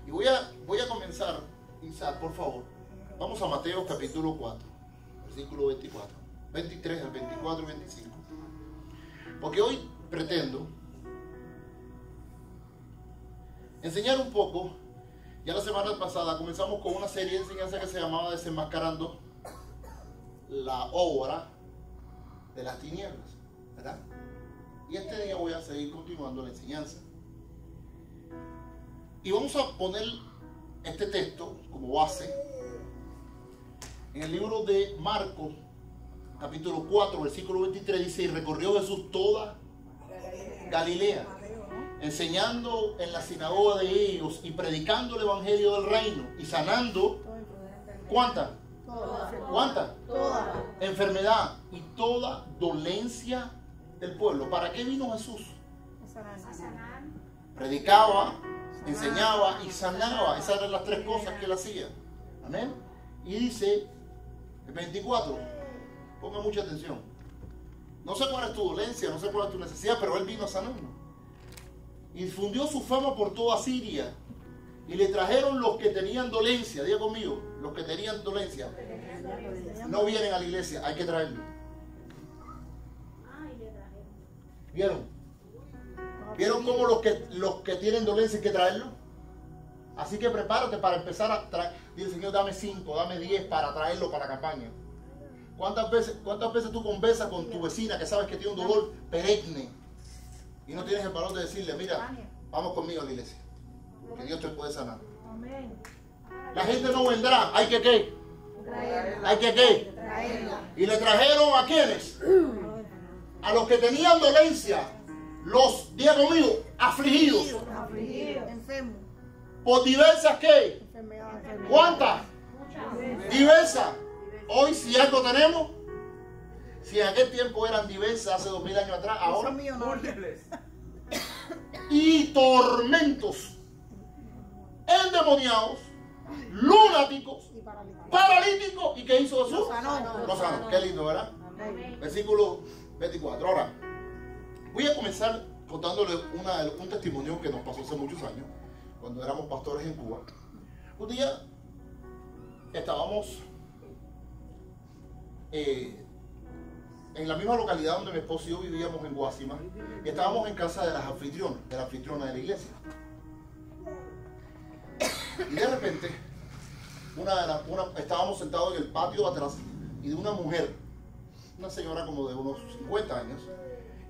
Y voy a comenzar, Isaac, por favor. Vamos a Mateo capítulo 4, versículo 24, 23 al 24 y 25. Porque hoy pretendo enseñar un poco. Ya la semana pasada comenzamos con una serie de enseñanzas que se llamaba Desenmascarando la obra de las tinieblas, ¿verdad? Y este día voy a seguir continuando la enseñanza. Y vamos a poner este texto como base en el libro de Marcos, capítulo 4, versículo 23, dice: y recorrió Jesús toda Galilea, enseñando en la sinagoga de ellos y predicando el evangelio del reino y sanando, ¿cuántas? ¿Cuántas? Enfermedad y toda dolencia del pueblo. ¿Para qué vino Jesús? Predicaba, enseñaba y sanaba. Esas eran las tres cosas que él hacía. Amén. Y dice el 24, ponga mucha atención. No sé cuál es tu dolencia, no sé cuál es tu necesidad, pero él vino a sanarnos. Y difundió su fama por toda Siria. Y le trajeron los que tenían dolencia. Diga conmigo, los que tenían dolencia. No vienen a la iglesia, hay que traerlos. ¿Vieron? ¿Vieron cómo los que tienen dolencia hay que traerlos? Así que prepárate para empezar a traer. Dice: Señor, dame 5, dame 10 para traerlo para la campaña. ¿Cuántas veces tú conversas con tu vecina que sabes que tiene un dolor perenne y no tienes el valor de decirle: mira, vamos conmigo a la iglesia, que Dios te puede sanar? La gente no vendrá, hay que ¿qué? Hay que ¿qué? Y le trajeron ¿a quiénes? A los que tenían dolencia, los, diga conmigo, afligidos. Enfermos. Por diversas ¿qué? ¿Cuántas? Diversas. Hoy si algo tenemos, si en aquel tiempo eran diversas hace 2000 años atrás, ahora y tormentos, endemoniados, lunáticos, paralíticos. ¿Y qué hizo Jesús? Los sanó. Qué lindo, ¿verdad? Versículo 24. Ahora, voy a comenzar contándole un testimonio que nos pasó hace muchos años, cuando éramos pastores en Cuba. Un día estábamos en la misma localidad donde mi esposo y yo vivíamos, en Guásima, y estábamos en casa de las anfitrionas, de la anfitriona de la iglesia. Y de repente, estábamos sentados en el patio de atrás, y de una mujer, una señora como de unos 50 años,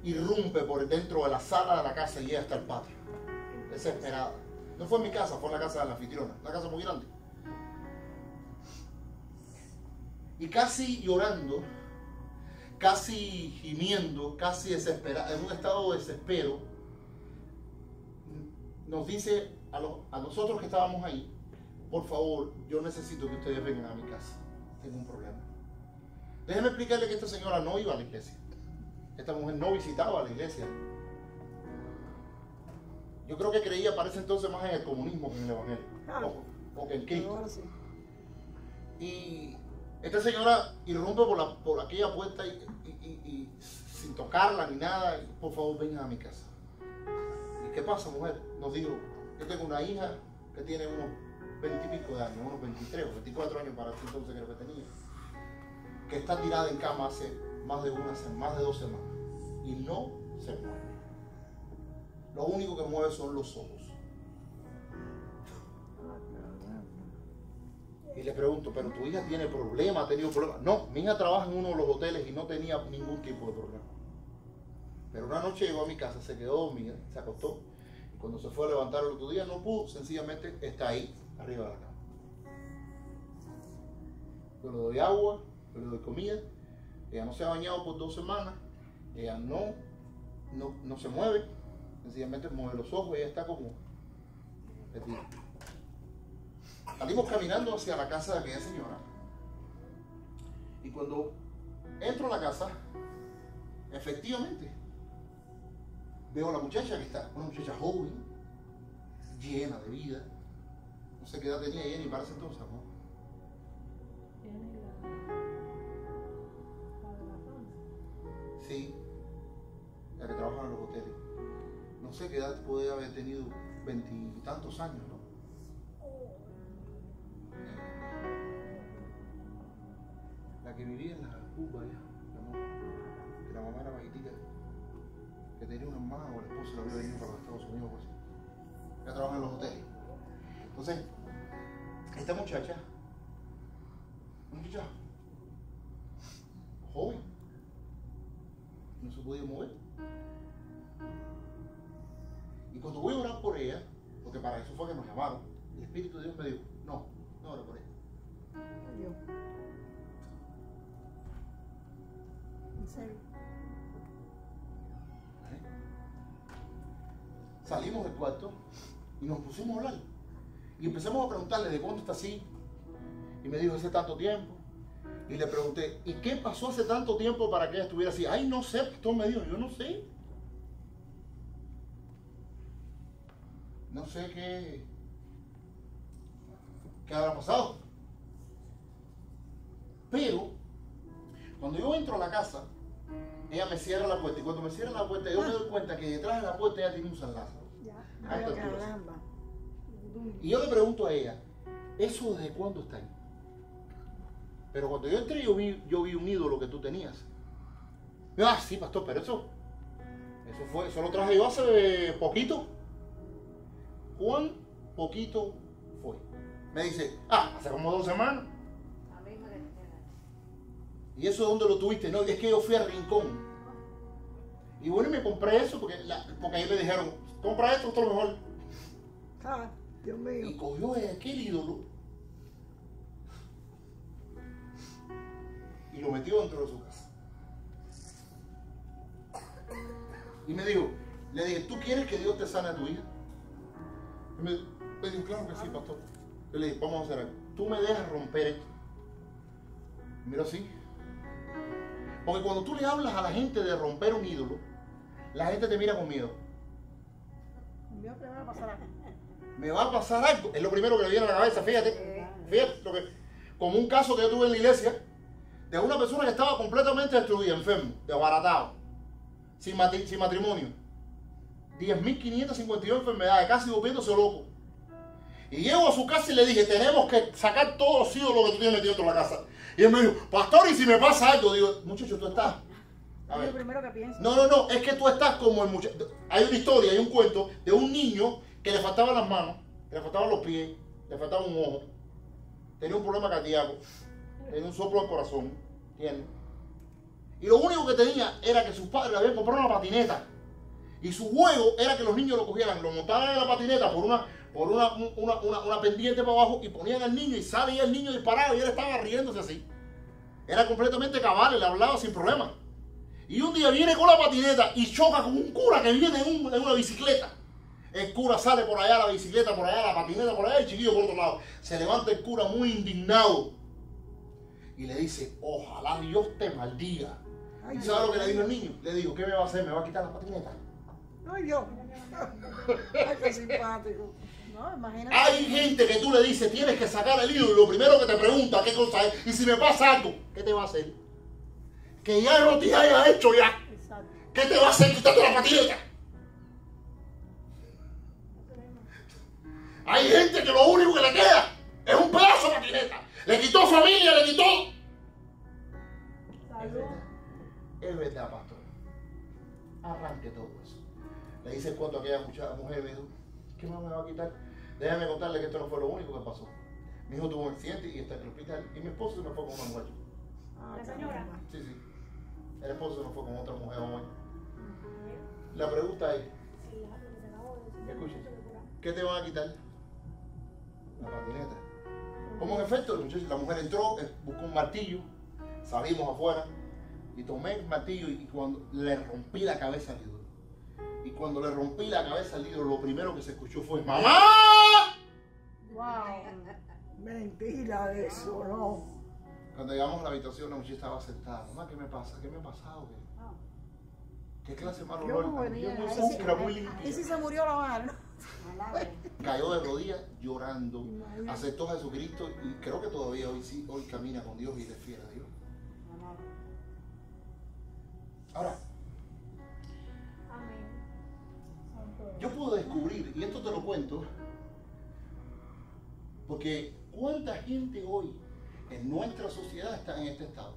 irrumpe por dentro de la sala de la casa y llega hasta el patio, desesperada. No fue en mi casa, fue en la casa de la anfitriona, una casa muy grande. Y casi llorando, casi gimiendo, casi desesperada, en un estado de desespero, nos dice a nosotros que estábamos ahí: por favor, yo necesito que ustedes vengan a mi casa, tengo un problema. Déjenme explicarle que esta señora no iba a la iglesia, esta mujer no visitaba la iglesia. Yo creo que creía para ese entonces más en el comunismo que en el evangelio, o que en Cristo. Y esta señora irrumpe por aquella puerta y sin tocarla ni nada: por favor, vengan a mi casa. ¿Y qué pasa, mujer? Nos dijo: yo tengo una hija que tiene unos 20 y pico de años, unos 23 o 24 años para ese entonces, creo que tenía, que está tirada en cama hace más de 2 semanas y no se mueve. Lo único que mueve son los ojos. Y le pregunto: ¿pero tu hija tiene problemas? ¿Ha tenido problemas? No, mi hija trabaja en uno de los hoteles y no tenía ningún tipo de problema. Pero una noche llegó a mi casa, se quedó dormida, se acostó, y cuando se fue a levantar el otro día no pudo, sencillamente está ahí, arriba de la cama. Yo le doy agua, yo le doy comida, ella no se ha bañado por 2 semanas, ella no se mueve, sencillamente mueve los ojos, ella está como perdida. Salimos caminando hacia la casa de aquella señora, y cuando entro a la casa, efectivamente veo a la muchacha que está, una muchacha joven, llena de vida. No sé qué edad tenía ella ni para ese entonces, ¿no? Sí, la que trabaja en los hoteles. No sé qué edad puede haber tenido, 20 y tantos años, ¿no? La que vivía en la Cuba allá, que la mamá era bajitita, que tenía una hermana o el esposo la había venido para los Estados Unidos, pues. Ella trabaja en los hoteles. Entonces, esta muchacha joven, no se podía mover. Y cuando voy a orar por ella, porque para eso fue que nos llamaron, el Espíritu de Dios me dijo, no ore por ella. Dios. ¿En serio? Salimos del cuarto y nos pusimos a hablar. Y empezamos a preguntarle de cuándo está así. Y me dijo, hace tanto tiempo. Y le pregunté, ¿y qué pasó hace tanto tiempo para que ella estuviera así? Ay, no sé, pastor, me dijo, yo no sé. No sé qué habrá pasado. Pero, cuando yo entro a la casa, ella me cierra la puerta. Y cuando me cierra la puerta, yo me doy cuenta que detrás de la puerta ella tiene un San Lázaro. Ya. A esta Ay, altura. caramba. Y yo le pregunto a ella, ¿eso desde cuándo está ahí? Pero cuando yo entré, yo vi un ídolo que tú tenías. Ah, sí, pastor, pero eso lo traje yo hace poquito. ¿Cuán poquito fue? Me dice, hace como 2 semanas. ¿Y eso dónde lo tuviste? No, es que yo fui al Rincón. Y bueno, y me compré eso porque ahí me dijeron, compra esto es lo mejor. Dios mío. Y cogió aquel ídolo y lo metió dentro de su casa. Y me dijo, le dije, ¿tú quieres que Dios te sane a tu hija? Y me dijo, claro que sí, pastor. Yo le dije, vamos a hacer algo. Tú me dejas romper esto. Y mira así. Porque cuando tú le hablas a la gente de romper un ídolo, la gente te mira con miedo. Me va a pasar algo. Es lo primero que le viene a la cabeza, fíjate. Como un caso que yo tuve en la iglesia, de una persona que estaba completamente destruida, enfermo, desbaratado, sin matrimonio. 10.552 enfermedades, casi volviéndose loco. Y llego a su casa y le dije, tenemos que sacar todos los ídolos que tú tienes metido dentro de la casa. Y él me dijo, pastor, ¿y si me pasa algo? Digo, muchacho, tú estás... Es lo primero que pienso. No, es que tú estás como el muchacho. Hay una historia, hay un cuento de un niño que le faltaban las manos, le faltaban los pies, le faltaba un ojo, tenía un problema cardíaco, tenía un soplo al corazón, ¿entiendes? Y lo único que tenía era que sus padres le habían comprado una patineta. Y su juego era que los niños lo cogieran, lo montaran en la patineta por una pendiente para abajo y ponían al niño y salía el niño disparado y él estaba riéndose así. Era completamente cabal, le hablaba sin problema. Y un día viene con la patineta y choca con un cura que viene en una bicicleta. El cura sale por allá, la bicicleta por allá, la patineta por allá, el chiquillo por otro lado. Se levanta el cura muy indignado y le dice, ojalá Dios te maldiga. ¿Y sabes lo que le dijo el niño? Le dijo, ¿qué me va a hacer? ¿Me va a quitar la patineta? Ay, Dios. Ay, qué simpático. No, imagínate. Hay gente que tú le dices, tienes que sacar el ídolo y lo primero que te pregunta, ¿qué cosa es? Y si me pasa algo, ¿qué te va a hacer? Que ya no te haya hecho ya. Exacto. ¿Qué te va a hacer quitarte la patineta? Hay gente que lo único que le queda es un pedazo de patineta. Le quitó familia, le quitó... Salud. Es verdad, pastor. Arranque todo eso. Le dice el cuento a aquella mujer, me dijo, ¿qué más me va a quitar? Déjame contarle que esto no fue lo único que pasó. Mi hijo tuvo un accidente y está en el hospital. Y mi esposo se me fue con una mujer. La señora. Sí. El esposo se me fue con otra mujer hoy. La pregunta es, escuchen, ¿qué te van a quitar? La patineta. Como en efecto, la mujer entró, buscó un martillo, salimos afuera y tomé el martillo y cuando le rompí la cabeza al ídolo. Y cuando le rompí la cabeza al ídolo, lo primero que se escuchó fue ¡Mamá! Wow. Mentira eso, no. Cuando llegamos a la habitación, la muchacha estaba sentada. Mamá, ¿qué me pasa? ¿Qué me ha pasado? ¿Qué clase de mal olor? Muy pulcra, muy limpia. ¿Y si se murió la madre? Cayó de rodillas llorando, aceptó a Jesucristo y creo que todavía hoy camina con Dios y le es fiel a Dios. Ahora, yo puedo descubrir, y esto te lo cuento, Porque ¿cuánta gente hoy en nuestra sociedad está en este estado?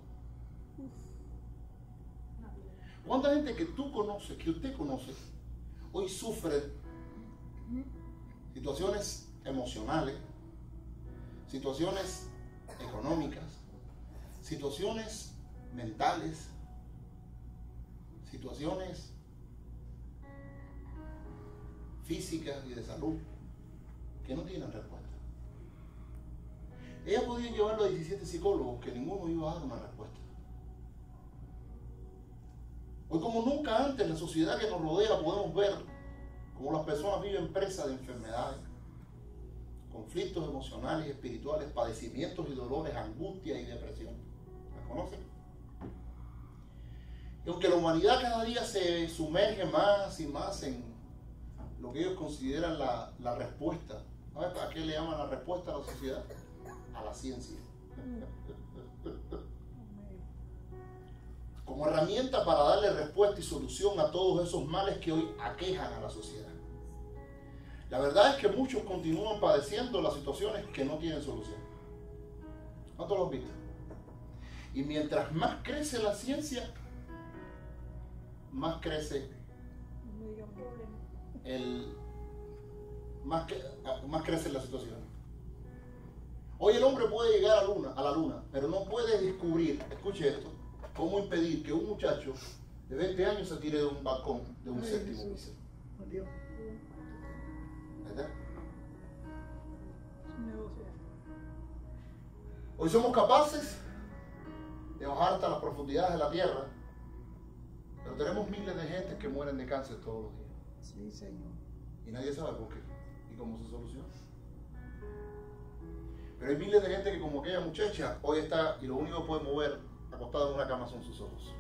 ¿Cuánta gente que tú conoces, que usted conoce, hoy sufre situaciones emocionales, situaciones económicas, situaciones mentales, situaciones físicas y de salud que no tienen respuesta? Ella podía llevarlo a 17 psicólogos que ninguno iba a dar una respuesta. Hoy, como nunca antes, en la sociedad que nos rodea podemos ver cómo las personas viven presas de enfermedades, conflictos emocionales y espirituales, padecimientos y dolores, angustia y depresión. ¿Las conocen? Y aunque la humanidad cada día se sumerge más y más en lo que ellos consideran la respuesta, ¿sabes a qué le llaman la respuesta a la sociedad? A la ciencia. Como herramienta para darle respuesta y solución a todos esos males que hoy aquejan a la sociedad. La verdad es que muchos continúan padeciendo las situaciones que no tienen solución. ¿Cuántos lo han visto? Y mientras más crece la ciencia, más crece más crece la situación. Hoy el hombre puede llegar a la luna, pero no puede descubrir, escuche esto, cómo impedir que un muchacho de 20 años se tire de un balcón de un séptimo piso. ¿Verdad? Hoy somos capaces de bajar hasta las profundidades de la tierra, pero tenemos miles de gente que mueren de cáncer todos los días. Sí, Señor. Y nadie sabe por qué y cómo se soluciona. Pero hay miles de gente que, como aquella muchacha, hoy está y lo único que puede mover acostado en una cama son sus ojos.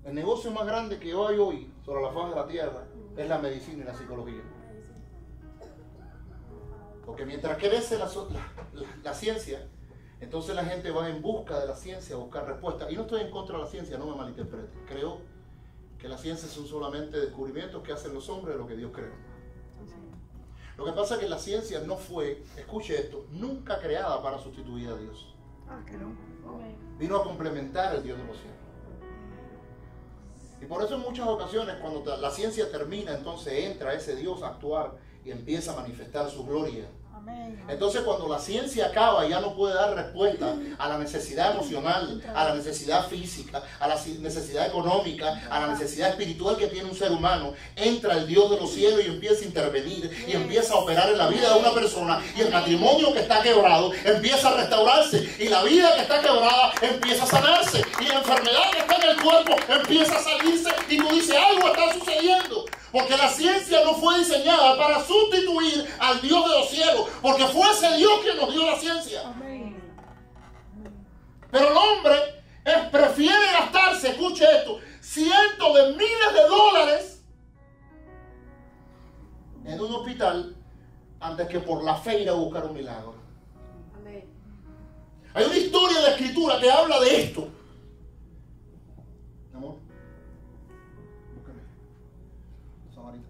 El negocio más grande que hay hoy sobre la faz de la tierra es la medicina y la psicología. Porque mientras crece la ciencia, entonces la gente va en busca de la ciencia a buscar respuestas. Y no estoy en contra de la ciencia, no me malinterpreten. Creo que la ciencia son solamente descubrimientos que hacen los hombres de lo que Dios creó. Lo que pasa es que la ciencia no fue, escuche esto, nunca creada para sustituir a Dios. Que no. Vino a complementar el Dios de los cielos. Y por eso en muchas ocasiones cuando la ciencia termina, entonces entra ese Dios a actuar y empieza a manifestar su gloria. Entonces cuando la ciencia acaba ya no puede dar respuesta a la necesidad emocional, a la necesidad física, a la necesidad económica, a la necesidad espiritual que tiene un ser humano, entra el Dios de los cielos y empieza a intervenir y empieza a operar en la vida de una persona, y el matrimonio que está quebrado empieza a restaurarse, y la vida que está quebrada empieza a sanarse, y la enfermedad que está en el cuerpo empieza a salirse, y tú dices, algo está sucediendo. Porque la ciencia no fue diseñada para sustituir al Dios de los cielos, porque fue ese Dios quien nos dio la ciencia. Amén. Pero el hombre prefiere gastarse, escuche esto, cientos de miles de dólares en un hospital antes que por la fe ir a buscar un milagro. Amén. Hay una historia de la Escritura que habla de esto. Amor.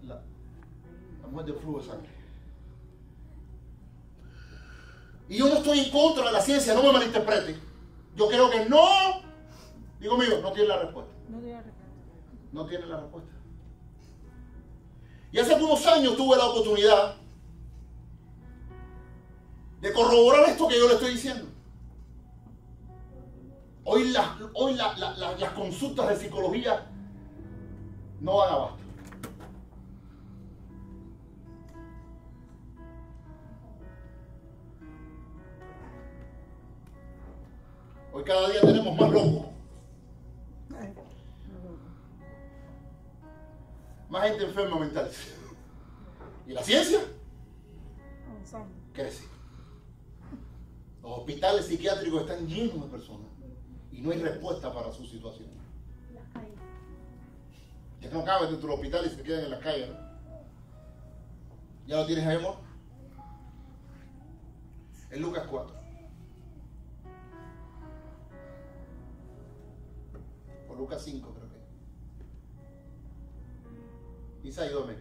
La mujer de flujo de sangre. Y yo no estoy en contra de la ciencia, no me malinterpreten. Yo creo que no, digo mío, no tiene la respuesta. No tiene la respuesta. Y hace algunos años tuve la oportunidad de corroborar esto que yo le estoy diciendo. Hoy las consultas de psicología no dan abasto. Hoy cada día tenemos más locos. Más gente enferma mental. ¿Y la ciencia? Crece. Los hospitales psiquiátricos están llenos de personas y no hay respuesta para su situación. Ya no caben dentro del hospital y se quedan en las calles, ¿no? ¿Ya lo tienes ahí, amor? En Lucas 4. O Lucas 5 creo que. Isa, ayúdame.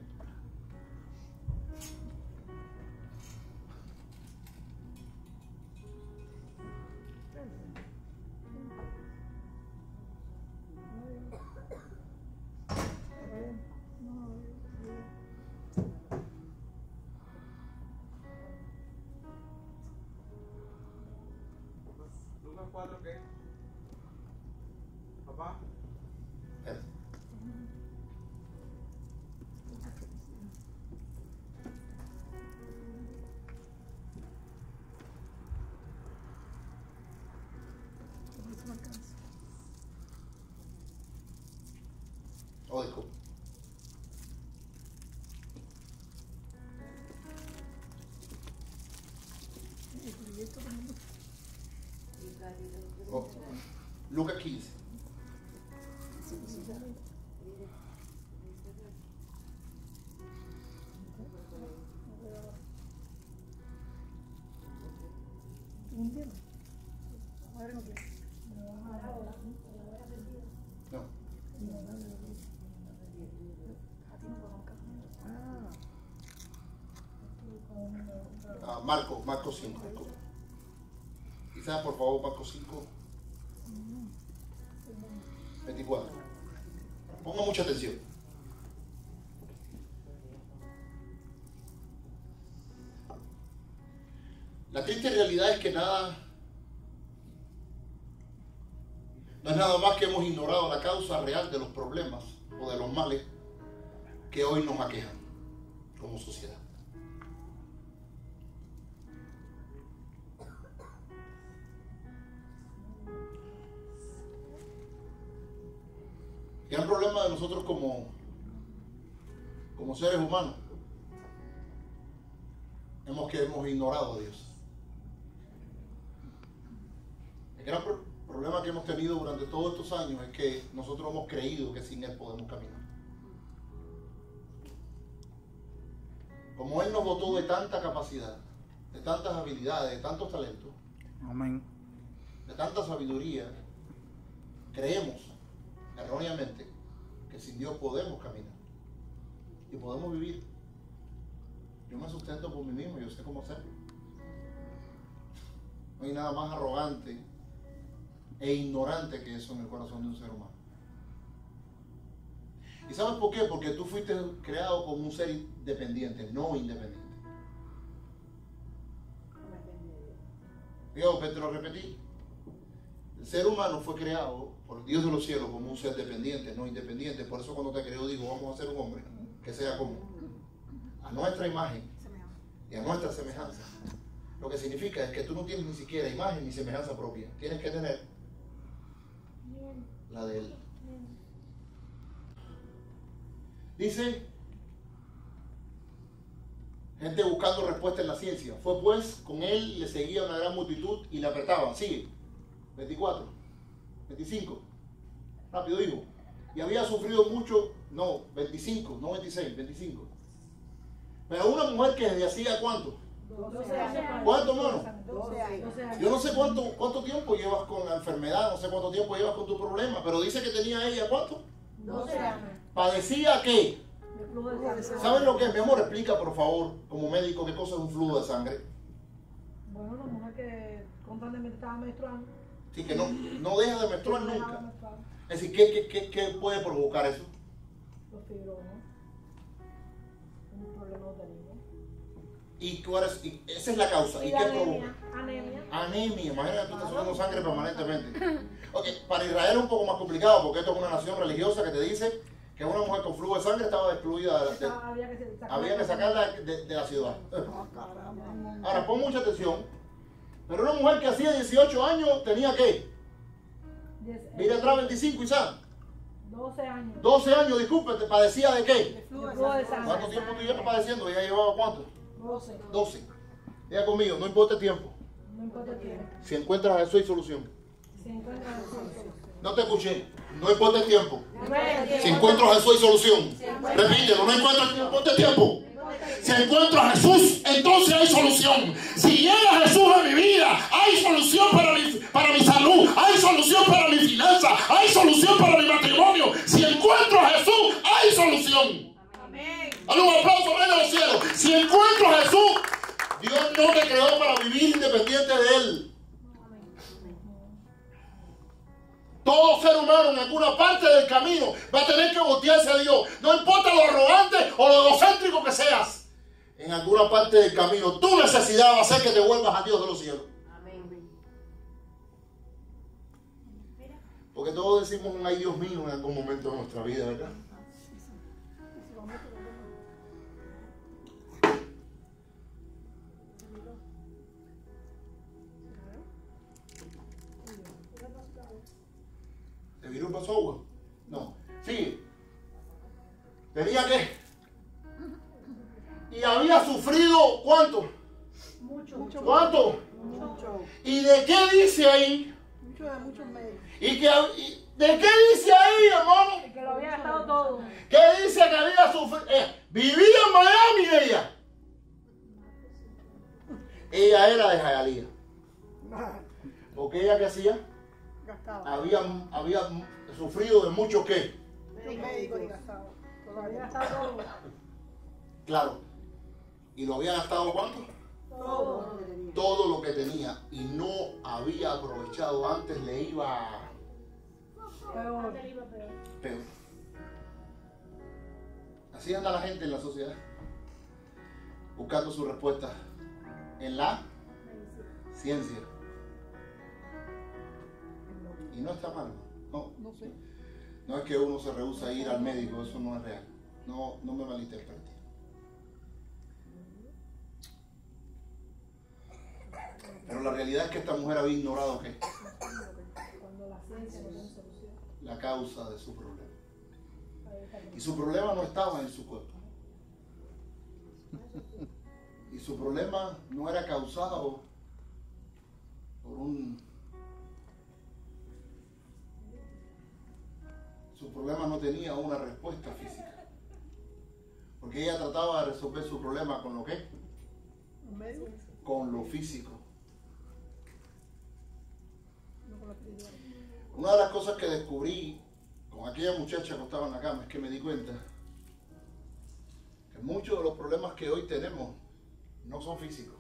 de copas. Oh, Lucas 15. No. Marcos 5. Quizás por favor Marcos 5, 24. Ponga mucha atención. La triste realidad es que no es nada más que hemos ignorado la causa real de los problemas o de los males que hoy nos aquejan como sociedad. El gran problema de nosotros como seres humanos hemos ignorado a Dios. El gran problema que hemos tenido durante todos estos años es que nosotros hemos creído que sin Él podemos caminar. Como Él nos dotó de tanta capacidad, de tantas habilidades, de tantos talentos, Amén. de tanta sabiduría, creemos erróneamente que sin Dios podemos caminar y podemos vivir. Yo me sustento por mí mismo, yo sé cómo hacerlo. No hay nada más arrogante e ignorante que eso en el corazón de un ser humano. ¿Y sabes por qué? Porque tú fuiste creado como un ser independiente, no independiente. Digo, pero te lo repetí. El ser humano fue creado por Dios de los cielos como un ser dependiente, no independiente. Por eso cuando te creó digo, vamos a hacer un hombre que sea como a nuestra imagen y a nuestra semejanza. Lo que significa es que tú no tienes ni siquiera imagen ni semejanza propia. Tienes que tener la de Él. Dice, gente buscando respuesta en la ciencia. Fue pues con Él, le seguía una gran multitud y le apretaban. Sigue. 24, 25. Rápido digo. Y había sufrido mucho, no, 25, no 26, 25. Pero una mujer que desde hacía ¿cuánto? 12 años. ¿Cuánto, hermano? 12 años. Yo no sé cuánto tiempo llevas con la enfermedad, no sé cuánto tiempo llevas con tu problema, pero dice que tenía ella ¿cuánto? 12 años. ¿Padecía qué? De flujo de sangre. ¿Saben lo que es? Mi amor, explica por favor, como médico, qué cosa es un flujo de sangre. Bueno, la mujer que constantemente estaba menstruando. Sí, que no deja de menstruar no dejaba nunca. de menstruar. Es decir, ¿qué puede provocar eso? Los fibromas. Un problema de niño. Y esa es la causa. ¿Y qué provoca? Anemia. Anemia. Imagínate, tú estás sudando sangre permanentemente. Ok, para Israel es un poco más complicado porque esto es una nación religiosa que te dice que una mujer con flujo de sangre estaba excluida. Había que sacarla de la ciudad. Ahora, pon mucha atención. Pero una mujer que hacía 18 años tenía ¿qué? Mira atrás 25 quizás. 12 años. 12 años, disculpe, ¿te padecía de qué? De flujo de sangre. ¿Cuánto tiempo tú llevas padeciendo? ¿Ella llevaba cuánto? 12. 12. Ella conmigo, no importa el tiempo. No importa el tiempo. Si encuentras eso hay solución. Se encuentra en el centro. No te escuché. No importa el tiempo. Bueno, Si encuentro a Jesús hay solución. Repítelo, no importa el tiempo. Si encuentro a Jesús, entonces hay solución. Si llega Jesús a mi vida, hay solución para mi salud, hay solución para mi finanza, hay solución para mi matrimonio. Si encuentro a Jesús, hay solución. Amén. Dale un aplauso, rey de los cielos. Si encuentro a Jesús, Dios no te creó para vivir independiente de Él. Todo ser humano en alguna parte del camino va a tener que voltearse a Dios. No importa lo arrogante o lo egocéntrico que seas. En alguna parte del camino, tu necesidad va a ser que te vuelvas a Dios de los cielos. Amén. Porque todos decimos un ay Dios mío en algún momento de nuestra vida, ¿verdad? ¿Te viró un vaso agua? No. Sigue. ¿Tenía qué? Y había sufrido, ¿cuánto? Mucho. ¿Cuánto? Mucho. ¿Y de qué dice ahí? Mucho de muchos medios. ¿De qué dice ahí, hermano? Que lo había gastado todo. ¿Qué dice que había sufrido? Vivía en Miami ella. Ella era de Hialeah. Porque ella, ¿qué hacía? Gastado. Había sufrido de mucho qué. Muchos médicos y gastado. Lo había gastado todo. Claro. ¿Y lo había gastado cuánto? Todo. Todo lo que tenía. Y no había aprovechado antes, le iba Peor. peor. Así anda la gente en la sociedad. Buscando su respuesta en la ciencia. Y no está mal. No. No sé. No es que uno se rehúsa a ir al médico, eso no es real. No me malinterprete. Pero la realidad es que esta mujer había ignorado ¿qué? Cuando la ciencia no tiene solución. La causa de su problema. Y su problema no estaba en su cuerpo. Y su problema no era causado por Su problema no tenía una respuesta física. Porque ella trataba de resolver su problema con lo que? Los medios. Con lo físico. No con la espiritual. Una de las cosas que descubrí con aquella muchacha que estaba en la cama es que me di cuenta que muchos de los problemas que hoy tenemos no son físicos,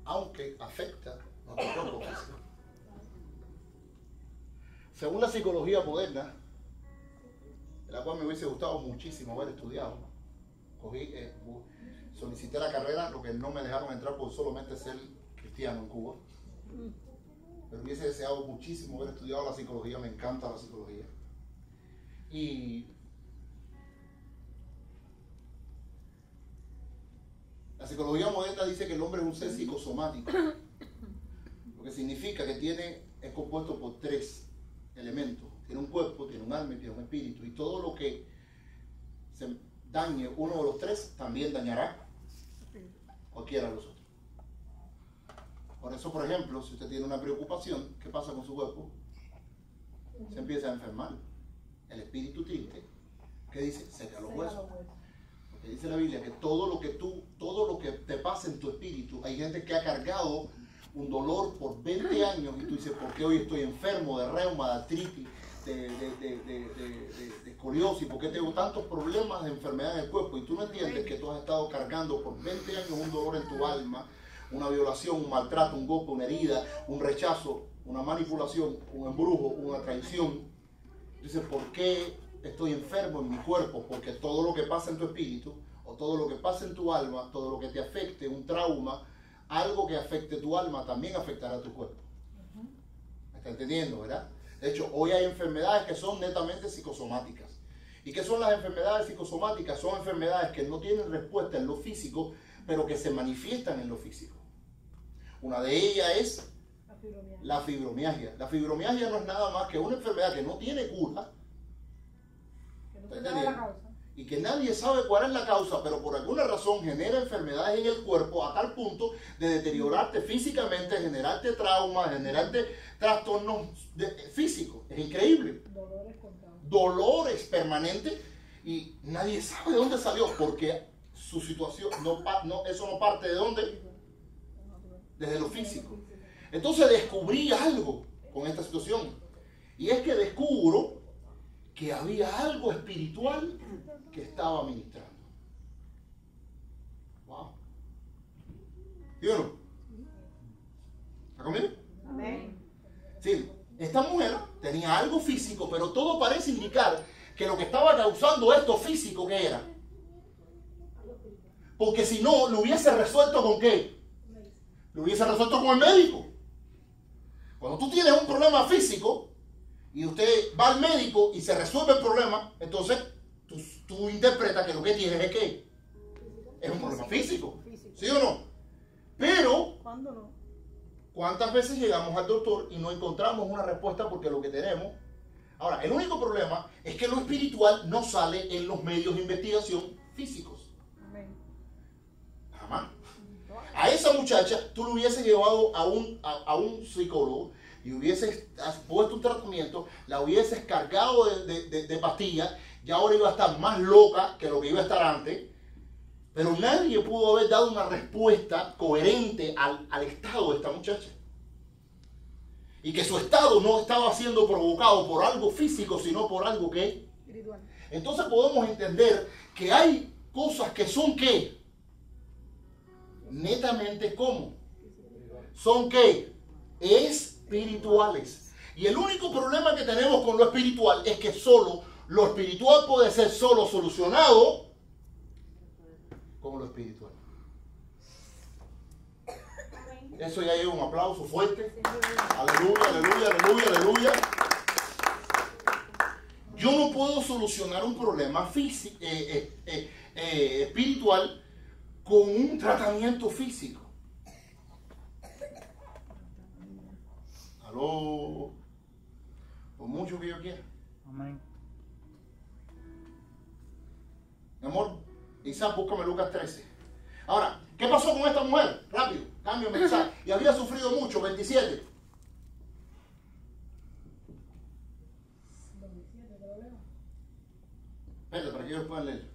aunque afecta nuestro cuerpo físico. Según la psicología moderna, de la cual me hubiese gustado muchísimo haber estudiado, solicité la carrera, lo que no me dejaron entrar por solamente ser cristiano en Cuba. Pero hubiese deseado muchísimo haber estudiado la psicología, me encanta la psicología. Y la psicología moderna dice que el hombre es un ser psicosomático, lo que significa que es compuesto por 3 elementos. Tiene un cuerpo, tiene un alma y tiene un espíritu. Y todo lo que se dañe uno de los 3 también dañará cualquiera de los otros. Por eso, por ejemplo, si usted tiene una preocupación, ¿qué pasa con su cuerpo? Se empieza a enfermar. El espíritu triste, ¿qué dice? Seca los huesos. Porque dice la Biblia que todo lo que te pasa en tu espíritu, hay gente que ha cargado un dolor por 20 años y tú dices, ¿por qué hoy estoy enfermo de reuma, de artritis, de escoliosis? ¿Por qué tengo tantos problemas de enfermedad en el cuerpo? Y tú no entiendes que tú has estado cargando por 20 años un dolor en tu alma, una violación, un maltrato, un golpe, una herida, un rechazo, una manipulación, un embrujo, una traición. Dices, ¿por qué estoy enfermo en mi cuerpo? Porque todo lo que pasa en tu espíritu, o todo lo que pasa en tu alma, todo lo que te afecte, un trauma, algo que afecte tu alma también afectará tu cuerpo. ¿Me está entendiendo, verdad? De hecho, hoy hay enfermedades que son netamente psicosomáticas. ¿Y qué son las enfermedades psicosomáticas? Son enfermedades que no tienen respuesta en lo físico, pero que se manifiestan en lo físico. Una de ellas es la fibromialgia. La fibromialgia no es nada más que una enfermedad que no tiene cura, y que nadie sabe cuál es la causa, pero por alguna razón genera enfermedades en el cuerpo a tal punto de deteriorarte físicamente, generarte traumas, generarte trastornos físicos. Es increíble. Dolores permanentes, y nadie sabe de dónde salió, porque su situación, eso no parte de dónde, desde lo físico. Entonces descubrí algo con esta situación, y es que descubro que había algo espiritual que estaba ministrando. Wow. ¿Sí o no? ¿Está conmigo? Amén. Sí, esta mujer tenía algo físico, pero todo parece indicar que lo que estaba causando esto físico, ¿qué era? Porque si no, lo hubiese resuelto ¿con qué? Lo hubiese resuelto con el médico. Cuando tú tienes un problema físico y usted va al médico y se resuelve el problema, entonces tú interpretas que lo que tienes es ¿qué? Es un problema físico. ¿Sí o no? Pero, ¿Cuándo no? ¿cuántas veces llegamos al doctor y no encontramos una respuesta porque lo que tenemos Ahora, el único problema es que lo espiritual no sale en los medios de investigación físicos. Amén. Jamás. A esa muchacha tú le hubieses llevado a un psicólogo y hubieses puesto un tratamiento, la hubieses cargado de pastillas, y ahora iba a estar más loca que lo que iba a estar antes. Pero nadie pudo haber dado una respuesta coherente al estado de esta muchacha. Y que su estado no estaba siendo provocado por algo físico, sino por algo que... Espiritual. Entonces podemos entender que hay cosas que son ¿qué? Netamente ¿cómo? Son ¿qué? Espirituales. Y el único problema que tenemos con lo espiritual es que solo lo espiritual puede ser solo solucionado con lo espiritual. Eso ya lleva un aplauso fuerte. Aleluya, aleluya, aleluya, aleluya. Yo no puedo solucionar un problema físico, espiritual con un tratamiento físico. Aló. Por mucho que yo quiera. Amén. Mi amor, Isaac, búscame Lucas 13. Ahora, ¿qué pasó con esta mujer? Rápido, cambio de mensaje. Y había sufrido mucho, 27. Espérate, para que ellos puedan leer.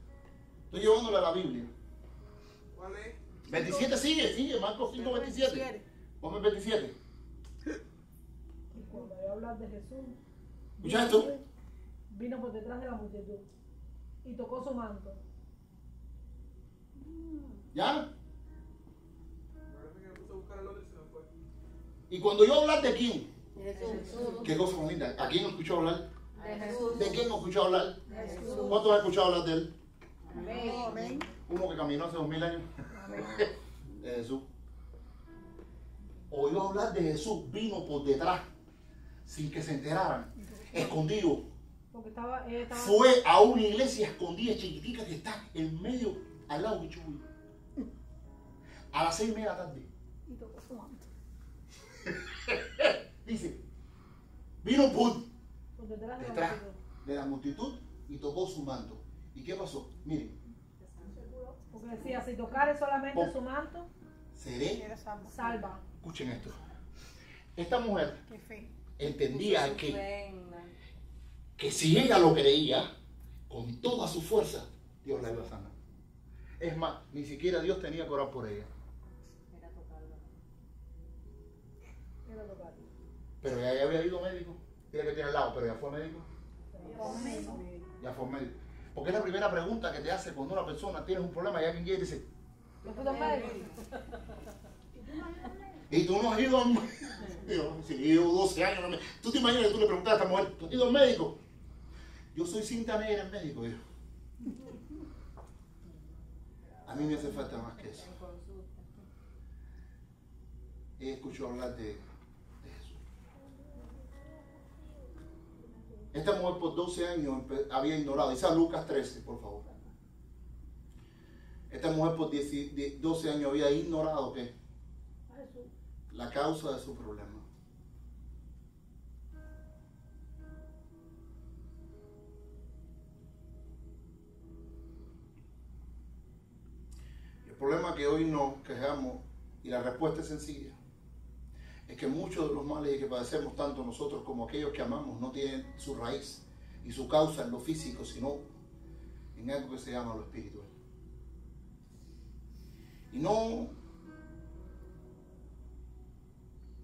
Estoy llevándole a la Biblia. ¿Cuál es? 27 sigue, Marcos 5, 27. Ponme 27. Y cuando yo hablar de Jesús, ¿Escuchas esto? vino por detrás de la multitud y tocó su manto. ¿Ya? Parece que me puse a buscar el otro y se me fue. Y cuando yo hablar de quién, Jesús. ¿qué cosa más linda? ¿A quién escuchó hablar? De Jesús. ¿De quién no escuchó hablar? De Jesús. ¿Cuántos han escuchado hablar de él? Amén. Uno que caminó hace 2000 años. De Jesús. Oyó hablar de Jesús, vino por detrás, sin que se enteraran, escondido. Porque ella estaba Fue a una iglesia escondida, chiquitica, que está en medio, al lado de Chuy. A las 6:30 de la tarde. y tocó su manto. Dice, vino por Por detrás de la detrás multitud. de la multitud y tocó su manto. ¿Y qué pasó? Miren, Porque decía, si tocare solamente su manto, seré. salva. Escuchen esto. Esta mujer Qué fe. entendía que si ella lo creía, con toda su fuerza, Dios la iba a sanar. Es más, ni siquiera Dios tenía que orar por ella. Era tocar. Pero ya había ido médico. Tiene que tiene al lado, pero ya fue médico. Ya fue médico. Porque es la primera pregunta que te hace cuando una persona tiene un problema y alguien llega y dice, ¿Lo pudo médico? ¿y tú no has ido al médico? Yo, sí, llevo 12 años. No. ¿Tú te imaginas que tú le preguntas a esta mujer, ¿tú has ido al médico? Yo soy cinta negra en médico, hijo. A mí me hace falta más que eso. Ella escuchó hablar de Jesús. Esta mujer por 12 años había ignorado. Dice a Lucas 13, por favor. Esta mujer por 12 años había ignorado ¿qué? A Jesús. La causa de su problema. El problema que hoy nos quejamos, y la respuesta es sencilla, es que muchos de los males que padecemos tanto nosotros como aquellos que amamos no tienen su raíz y su causa en lo físico, sino en algo que se llama lo espiritual.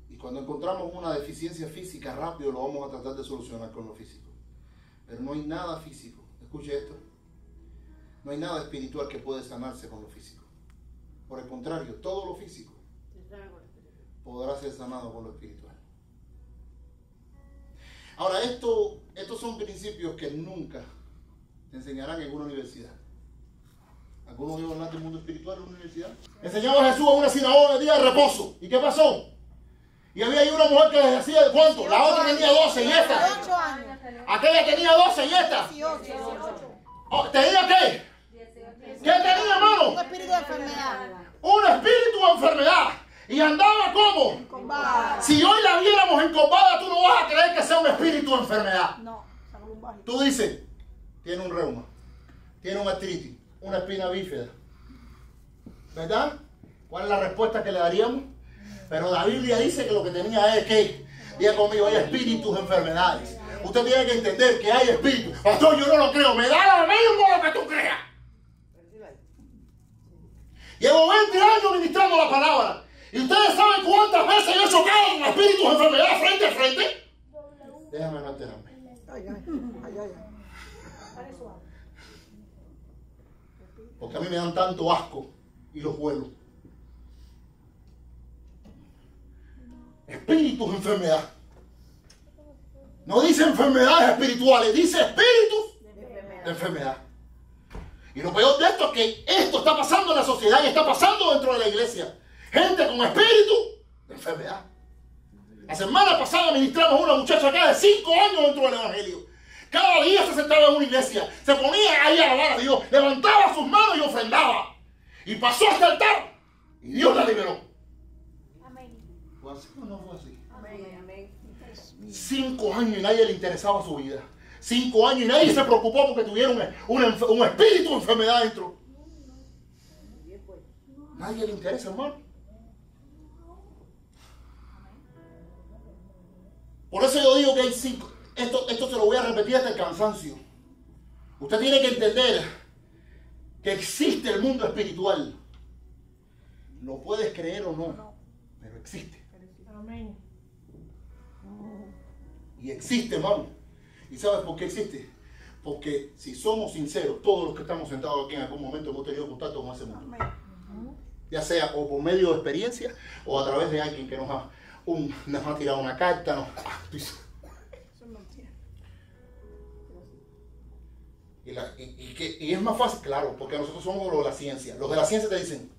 Y cuando encontramos una deficiencia física, rápido lo vamos a tratar de solucionar con lo físico. Pero no hay nada físico, escuche esto, no hay nada espiritual que puede sanarse con lo físico. Por el contrario, todo lo físico podrá ser sanado por lo espiritual. Ahora, estos son principios que nunca te enseñarán en una universidad. ¿Algunos iban a hablar del mundo espiritual en una universidad? Enseñaba a Jesús en una sinagoga el día de reposo. ¿Y qué pasó? Y había ahí una mujer que les decía de cuánto. La otra tenía 12 y esta. 8 años. Aquella tenía 12 y esta. 18. Oh, ¿tenía qué? ¿Qué tenía, hermano? Un espíritu de enfermedad. Un espíritu de enfermedad. Y andaba como. Combate. Si hoy la viéramos encorvada, tú no vas a creer que sea un espíritu de enfermedad. No, salud baja. Tú dices, tiene un reuma, tiene una artritis, una espina bífida. ¿Verdad? ¿Cuál es la respuesta que le daríamos? Pero la Biblia dice que lo que tenía es que, diga conmigo, hay espíritus de enfermedades. Usted tiene que entender que hay espíritus. Pastor, yo no lo creo. Me da lo mismo lo que tú creas. Llevo 20 años ministrando la palabra. ¿Y ustedes saben cuántas veces yo he chocado con espíritus de enfermedad frente a frente? Déjame no enterarme. Ay, ay, ay, ay. Porque a mí me dan tanto asco y los vuelo. Espíritus de enfermedad. No dice enfermedades espirituales, dice espíritus de enfermedad. Y lo peor de esto es que esto está pasando en la sociedad y está pasando dentro de la iglesia. Gente con espíritu de enfermedad. La semana pasada ministramos a una muchacha acá de 5 años dentro del evangelio. Cada día se sentaba en una iglesia, se ponía ahí a alabar a Dios, levantaba sus manos y ofrendaba. Y pasó hasta el altar y Dios la liberó. Amén. ¿Fue así o no fue así? Amén. Amén. 5 años y nadie le interesaba su vida. 5 años y nadie se preocupó porque tuviera un espíritu de enfermedad dentro. Nadie le interesa, hermano. Por eso yo digo que hay 5. Esto se lo voy a repetir hasta el cansancio. Usted tiene que entender que existe el mundo espiritual. Lo puedes creer o no, pero existe. Amén. Y existe, hermano. ¿Y sabes por qué existe? Porque si somos sinceros, todos los que estamos sentados aquí en algún momento hemos tenido contacto con ese mundo. Ya sea o por medio de experiencia o a través de alguien que nos ha tirado una carta. Y es más fácil, claro, porque nosotros somos los de la ciencia. Los de la ciencia te dicen,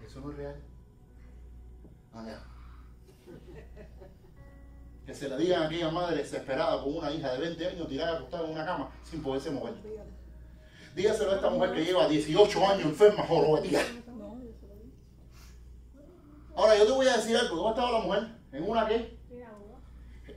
eso no es real. Que se la digan a aquella madre desesperada con una hija de 20 años tirada acostada en una cama sin poderse mover. Dígaselo a esta mujer que lleva 18 años enferma, jorobetía. Ahora yo te voy a decir algo. ¿Dónde estaba la mujer? ¿En una qué?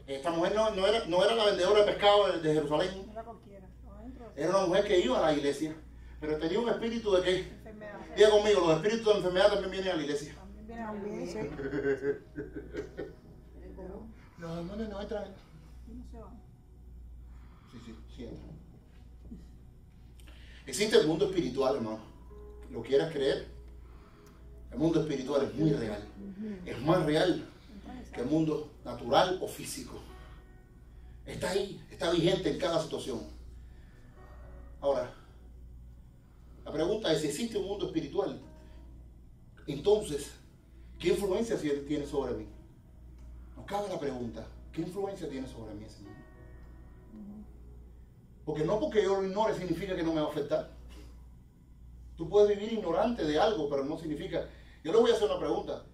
Esta mujer no era la vendedora de pescado de Jerusalén. No era cualquiera. Adentro. Era una mujer que iba a la iglesia, pero tenía un espíritu de qué. Enfermedad. Diga conmigo, los espíritus de enfermedad también vienen a la iglesia. También viene a la iglesia. Los demonios no entran. No se van. Sí entran. Existe el mundo espiritual, hermano. ¿Lo quieras creer? El mundo espiritual es muy real. Es más real que el mundo natural o físico. Está ahí, está vigente en cada situación. Ahora, la pregunta es si existe un mundo espiritual. Entonces, ¿qué influencia tiene sobre mí? Nos cabe la pregunta, ¿qué influencia tiene sobre mí ese mundo? Porque no porque yo lo ignore significa que no me va a afectar. Tú puedes vivir ignorante de algo, pero no significa... Yo le voy a hacer una pregunta.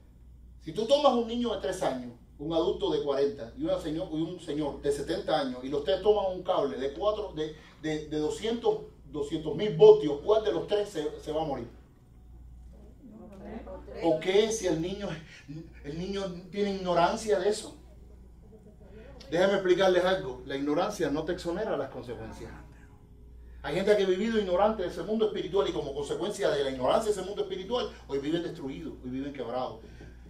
Si tú tomas un niño de 3 años, un adulto de 40 y un señor de 70 años y los tres toman un cable de 200.000 voltios, ¿cuál de los tres se va a morir? ¿Por qué si el niño tiene ignorancia de eso? Déjame explicarles algo. La ignorancia no te exonera de las consecuencias. Hay gente que ha vivido ignorante de ese mundo espiritual y como consecuencia de la ignorancia de ese mundo espiritual, hoy viven destruidos, hoy viven quebrados.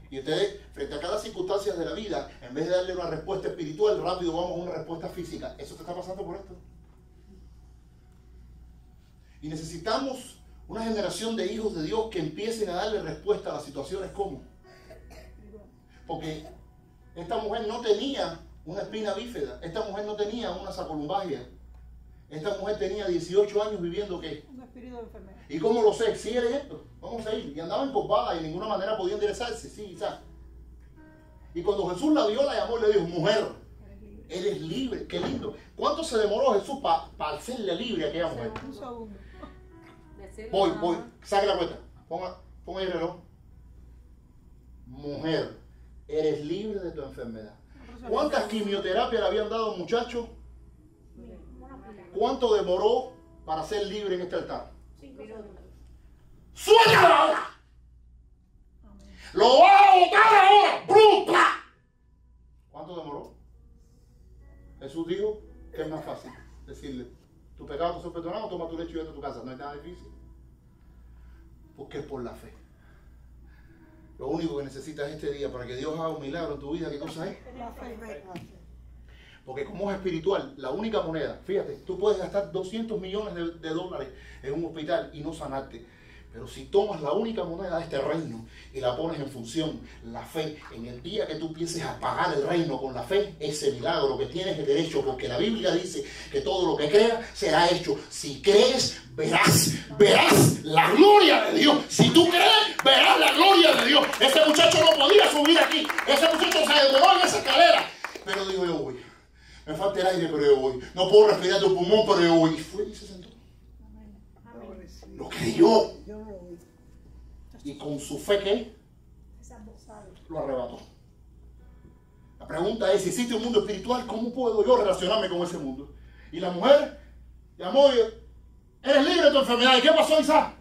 Y ustedes, frente a cada circunstancia de la vida, en vez de darle una respuesta espiritual, rápido vamos a una respuesta física. ¿Eso te está pasando por esto? Y necesitamos una generación de hijos de Dios que empiecen a darle respuesta a las situaciones como. Porque esta mujer no tenía una espina bífida, esta mujer no tenía una sacolumbagia. Esta mujer tenía 18 años viviendo ¿qué? Un espíritu de enfermedad. ¿Y cómo lo sé? Sí, era esto. Vamos a ir. Y andaba encorvada y de ninguna manera podía enderezarse. Sí, quizás. Y cuando Jesús la vio, la llamó y le dijo, mujer, eres libre. Qué lindo. ¿Cuánto se demoró Jesús para hacerle libre a aquella mujer? Un segundo. Voy. Saque la cuenta. Ponga ahí el reloj. Mujer, eres libre de tu enfermedad. ¿Cuántas quimioterapias le habían dado al muchacho? ¿Cuánto demoró para ser libre en este altar? 5 minutos. ¡Suéltala ahora! Lo vas a botar ahora. ¡Brum! ¡Pla! ¿Cuánto demoró? Jesús dijo que es más fácil decirle, tu pecado no son perdonados, toma tu lecho y vete a tu casa. No es nada difícil. Porque es por la fe. Lo único que necesitas este día para que Dios haga un milagro en tu vida, ¿qué cosa es? La fe. Porque como es espiritual, la única moneda, fíjate, tú puedes gastar 200 millones de dólares en un hospital y no sanarte. Pero si tomas la única moneda de este reino y la pones en función, la fe, en el día que tú empieces a pagar el reino con la fe, ese milagro que tienes el derecho, porque la Biblia dice que todo lo que creas será hecho. Si crees, verás la gloria de Dios. Si tú crees, verás la gloria de Dios. Ese muchacho no podía subir aquí. Ese muchacho se demoró en esa escalera. Pero dijo, yo voy. Me falta el aire, pero yo voy. No puedo respirar tu pulmón, pero yo voy. Y fue y se sentó. Lo creyó. Yo no lo vi. Y con su fe, ¿qué? Lo arrebató. La pregunta es, si existe un mundo espiritual, ¿cómo puedo yo relacionarme con ese mundo? Y la mujer llamó y eres libre de tu enfermedad. ¿Y qué pasó, Isaac?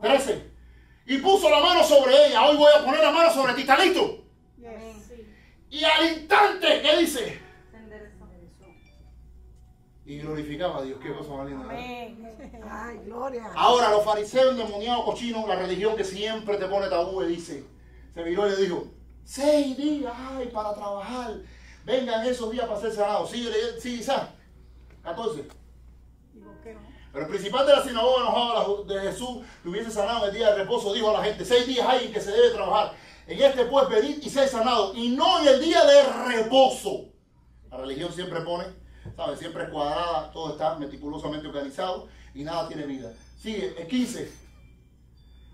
13. Y puso la mano sobre ella. Hoy voy a poner la mano sobre ti. ¿Está listo? Y al instante, ¿qué dice? Se enderezó. Y glorificaba a Dios. Qué cosa más linda. Ay, gloria. Ahora los fariseos endemoniados cochinos, la religión que siempre te pone tabú, dice, se miró y le dijo, 6 días ay, para trabajar. Vengan esos días para ser sanados. Sí, Isaac. 14. ¿Y por qué no? Pero el principal de la sinagoga, enojado de Jesús, que hubiese sanado en el día de reposo, dijo a la gente, 6 días hay en que se debe trabajar. En este pues venid y ser sanado, y no en el día de reposo. La religión siempre pone, ¿sabes? Siempre es cuadrada, todo está meticulosamente organizado y nada tiene vida. Sigue, el 15.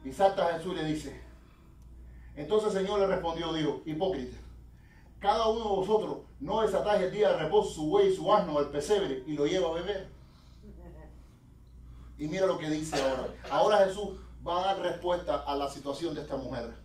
Y salta a Jesús y le dice, entonces el Señor le respondió, dijo, hipócrita, cada uno de vosotros no desatáis el día de reposo su buey y su asno al pesebre y lo lleva a beber. Y mira lo que dice ahora. Ahora Jesús va a dar respuesta a la situación de esta mujer.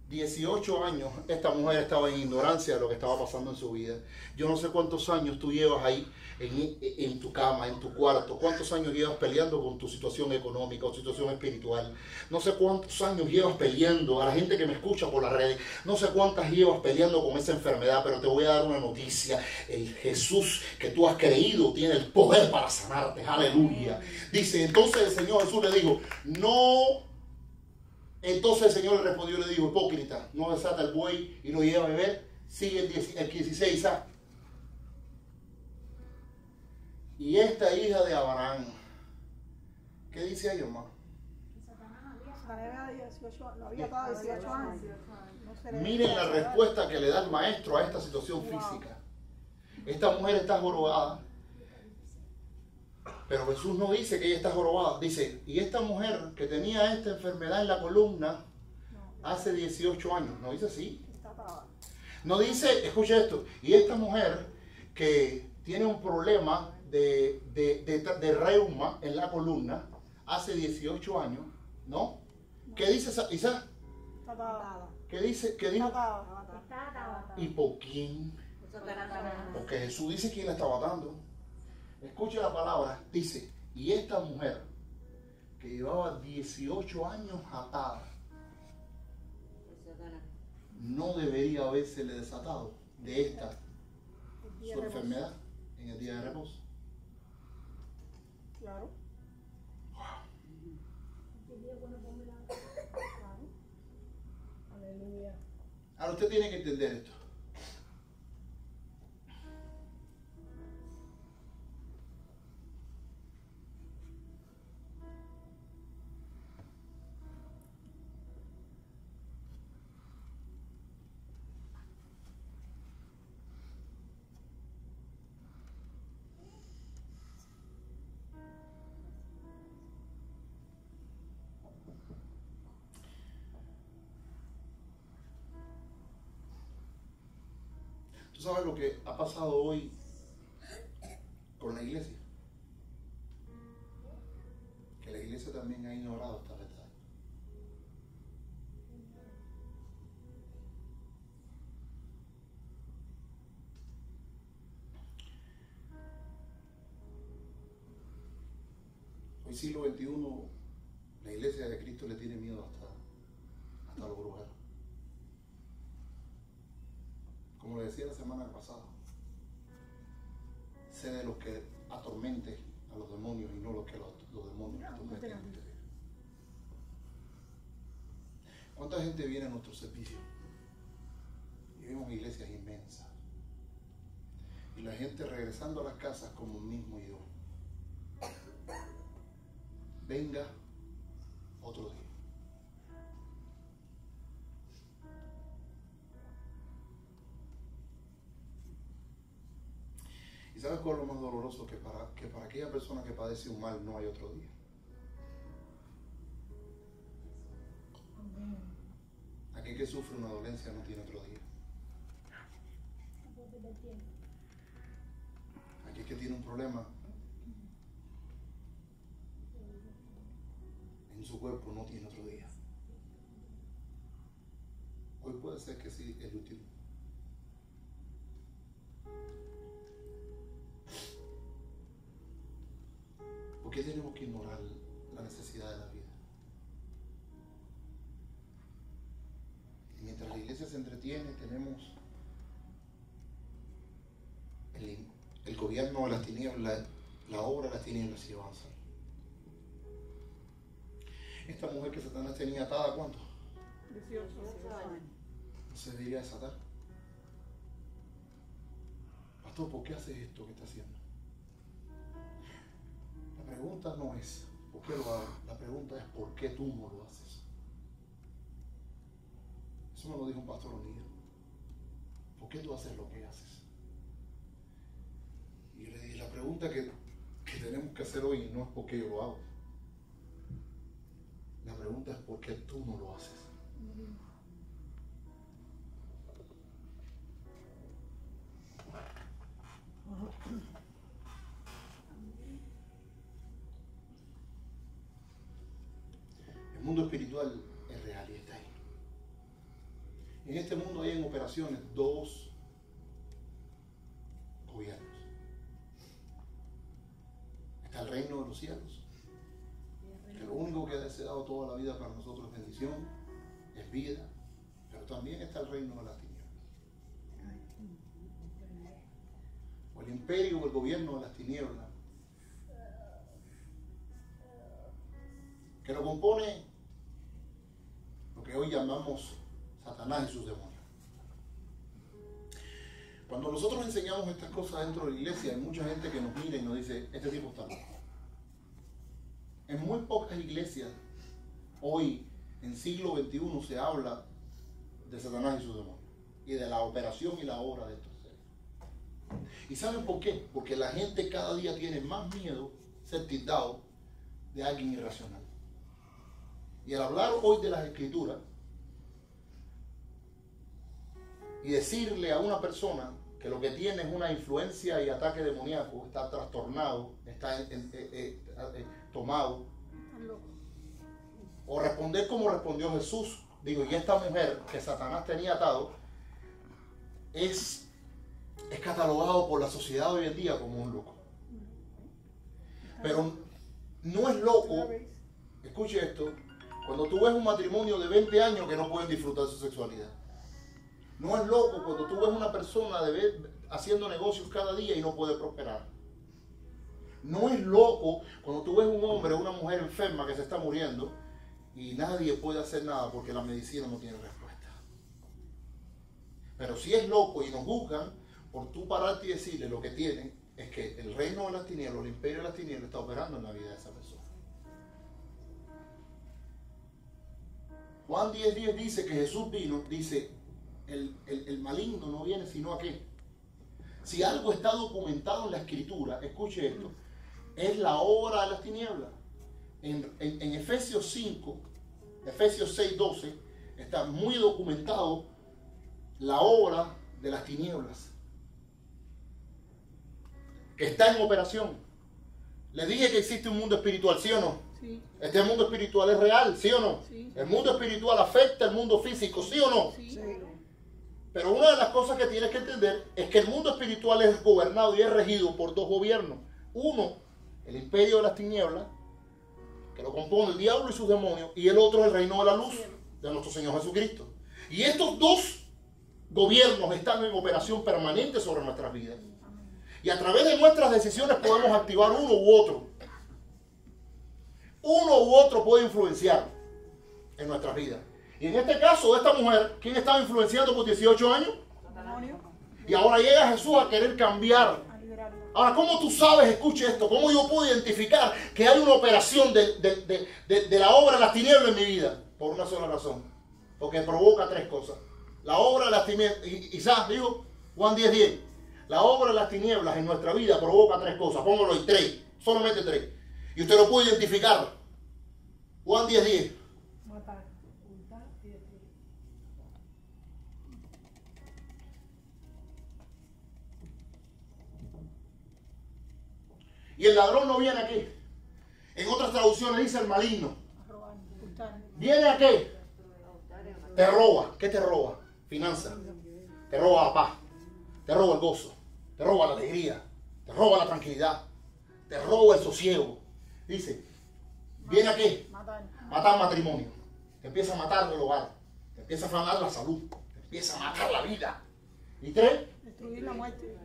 18 años esta mujer estaba en ignorancia de lo que estaba pasando en su vida. Yo no sé cuántos años tú llevas ahí en tu cama, en tu cuarto. Cuántos años llevas peleando con tu situación económica o situación espiritual. No sé cuántos años llevas peleando. A la gente que me escucha por las redes, no sé cuántas llevas peleando con esa enfermedad, pero te voy a dar una noticia. El Jesús que tú has creído tiene el poder para sanarte. Aleluya. Dice, entonces el Señor Jesús le dijo, no. Entonces el Señor le respondió y le dijo, hipócrita, no desata el buey y lo lleva a beber. Sigue el 16. Y esta hija de Abraham, ¿qué dice ahí, hermano? Lo había dado 18 años. Miren la respuesta que le da el maestro a esta situación física. Esta mujer está jorobada. Pero Jesús no dice que ella está jorobada. Dice, y esta mujer que tenía esta enfermedad en la columna hace 18 años. No dice así. No dice, escucha esto, y esta mujer que tiene un problema de reuma en la columna hace 18 años, ¿no? ¿Qué dice Isaac? ¿Qué dice? ¿Qué dijo? ¿Y por quién? Porque Jesús dice quién la estaba dando. Escucha la palabra, dice, y esta mujer que llevaba 18 años atada, no debería habérsele desatado de esta su enfermedad en el día de reposo. Claro. Aleluya. Ahora usted tiene que entender esto. ¿Tú sabes lo que ha pasado hoy con la iglesia? Que la iglesia también ha ignorado esta verdad. Hoy siglo XXI La iglesia de Cristo le tiene miedo hasta los brujeros. Como le decía la semana pasada, sé de los que atormenten a los demonios y no los que los demonios atormenten a ustedes. ¿Cuánta gente viene a nuestro servicio? Y vemos iglesias inmensas. Y la gente regresando a las casas como mismo yo. Venga otro día. ¿Y sabes cuál es lo más doloroso? Que para aquella persona que padece un mal no hay otro día. Aquel que sufre una dolencia no tiene otro día. Aquel que tiene un problema en su cuerpo no tiene otro día. Hoy puede ser que sí, el último. ¿Por qué tenemos que ignorar la necesidad de la vida? Y mientras la iglesia se entretiene, tenemos el gobierno de las tinieblas, la obra de las tinieblas y avanza. Esta mujer que Satanás tenía atada, ¿cuánto? 18 años. No se debería desatar. Pastor, ¿por qué haces esto que está haciendo? La pregunta no es ¿por qué lo hago? La pregunta es ¿por qué tú no lo haces? Eso me lo dijo un pastor un día. ¿Por qué tú haces lo que haces? Y yo le dije, la pregunta que tenemos que hacer hoy no es por qué yo lo hago. La pregunta es ¿por qué tú no lo haces? El mundo espiritual es real y está ahí. En este mundo hay en operaciones dos gobiernos. Está el reino de los cielos, que lo único que ha deseado toda la vida para nosotros es bendición, es vida, pero también está el reino de las tinieblas. O el imperio o el gobierno de las tinieblas, que lo compone lo que hoy llamamos Satanás y sus demonios. Cuando nosotros enseñamos estas cosas dentro de la iglesia, hay mucha gente que nos mira y nos dice, este tipo está loco. En muy pocas iglesias hoy, en siglo XXI, se habla de Satanás y sus demonios y de la operación y la obra de estos seres. ¿Y saben por qué? Porque la gente cada día tiene más miedo ser tildado de alguien irracional. Y al hablar hoy de las Escrituras y decirle a una persona que lo que tiene es una influencia y ataque demoníaco, está trastornado, está tomado, o responder como respondió Jesús, digo, y esta mujer que Satanás tenía atado, es catalogado por la sociedad hoy en día como un loco. Pero no es loco, escuche esto, cuando tú ves un matrimonio de 20 años que no pueden disfrutar su sexualidad. No es loco cuando tú ves una persona haciendo negocios cada día y no puede prosperar. No es loco cuando tú ves un hombre o una mujer enferma que se está muriendo y nadie puede hacer nada porque la medicina no tiene respuesta. Pero sí es loco y nos juzgan por tú pararte y decirle lo que tienen es que el reino de las tinieblas, el imperio de las tinieblas está operando en la vida de esa persona. Juan 10:10 dice que Jesús vino, dice, el maligno no viene sino a qué. Si algo está documentado en la Escritura, escuche esto, es la obra de las tinieblas. En Efesios 5, Efesios 6:12, está muy documentado la obra de las tinieblas, que está en operación. Le dije que existe un mundo espiritual, ¿sí o no? Sí. Este mundo espiritual es real, ¿sí o no? Sí. El mundo espiritual afecta al mundo físico, ¿sí o no? Sí. Sí. Pero una de las cosas que tienes que entender es que el mundo espiritual es gobernado y es regido por dos gobiernos. Uno, el imperio de las tinieblas, que lo compone el diablo y sus demonios, y el otro es el reino de la luz de nuestro Señor Jesucristo. Y estos dos gobiernos están en operación permanente sobre nuestras vidas. Y a través de nuestras decisiones podemos activar uno u otro. Uno u otro puede influenciar en nuestras vidas. Y en este caso, esta mujer, ¿quién estaba influenciando por 18 años? Demonio, Y ahora llega Jesús a querer cambiar. a liberarlo. Ahora, ¿cómo tú sabes, escuche esto, cómo yo puedo identificar que hay una operación de la obra de las tinieblas en mi vida? Por una sola razón. Porque provoca tres cosas. La obra de las tinieblas, quizás digo, Juan 10:10. La obra de las tinieblas en nuestra vida provoca tres cosas. Póngalo ahí, tres, solamente tres. Y usted lo puede identificar. Juan 10:10. Matar, ocultar y destruir. Y el ladrón no viene aquí. En otras traducciones dice el maligno. A robar, ocultar. ¿Viene a qué? Te roba. ¿Qué te roba? Finanzas. Te roba la paz. Te roba el gozo. Te roba la alegría. Te roba la tranquilidad. Te roba el sosiego. Dice, ¿viene a qué? Matar. Matar matrimonio. Te empieza a matar el hogar. Te empieza a matar la salud. Te empieza a matar la vida. Y tres, Destruir la muerte.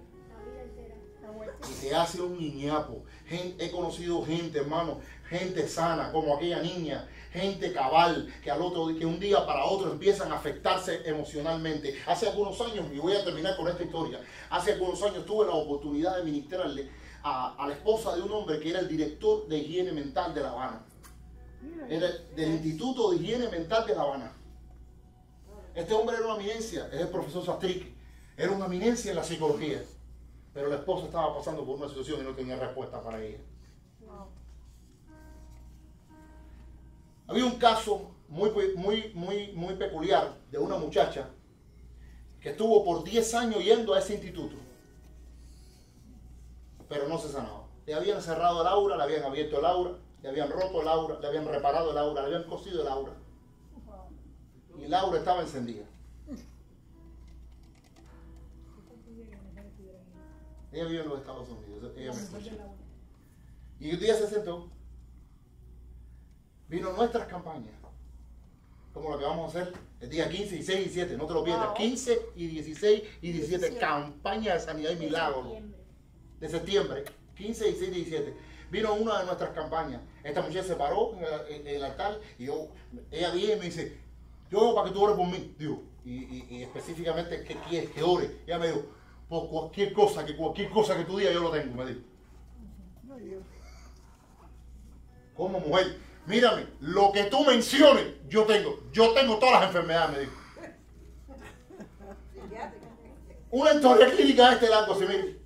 La muerte. y te hace un niñapo. He conocido gente, hermano, gente sana, como aquella niña, gente cabal, que un día para otro empiezan a afectarse emocionalmente. Hace algunos años, y voy a terminar con esta historia, hace algunos años tuve la oportunidad de ministrarle a la esposa de un hombre que era el director de higiene mental de La Habana. Era del Instituto de Higiene Mental de La Habana. Este hombre era una eminencia, es el profesor Sastriqui, era una eminencia en la psicología. Pero la esposa estaba pasando por una situación y no tenía respuesta para ella. Wow. Había un caso muy peculiar de una muchacha que estuvo por 10 años yendo a ese instituto, pero no se sanaba. Le habían cerrado el aura, le habían abierto el aura, le habían roto el aura, le habían reparado el aura, le habían cosido el aura. Y el aura estaba encendida. Ella vive en los Estados Unidos, ella me escucha. Y un día se sentó, vino nuestras campañas, como lo que vamos a hacer el día 15, 16 y 17, no te lo pierdas, 15 y 16 y 17, campaña de sanidad y milagro de septiembre, 15, 16 y 17. Vino una de nuestras campañas, esta mujer se paró en el altar y ella viene y me dice, yo para que tú ores por mí, digo, y específicamente, ¿qué quieres que ore? Ella me dijo, por cualquier cosa que tú digas yo lo tengo, me dijo. Como mujer, mírame, lo que tú menciones, yo tengo todas las enfermedades, me dijo. Una historia clínica de este largo, se mire.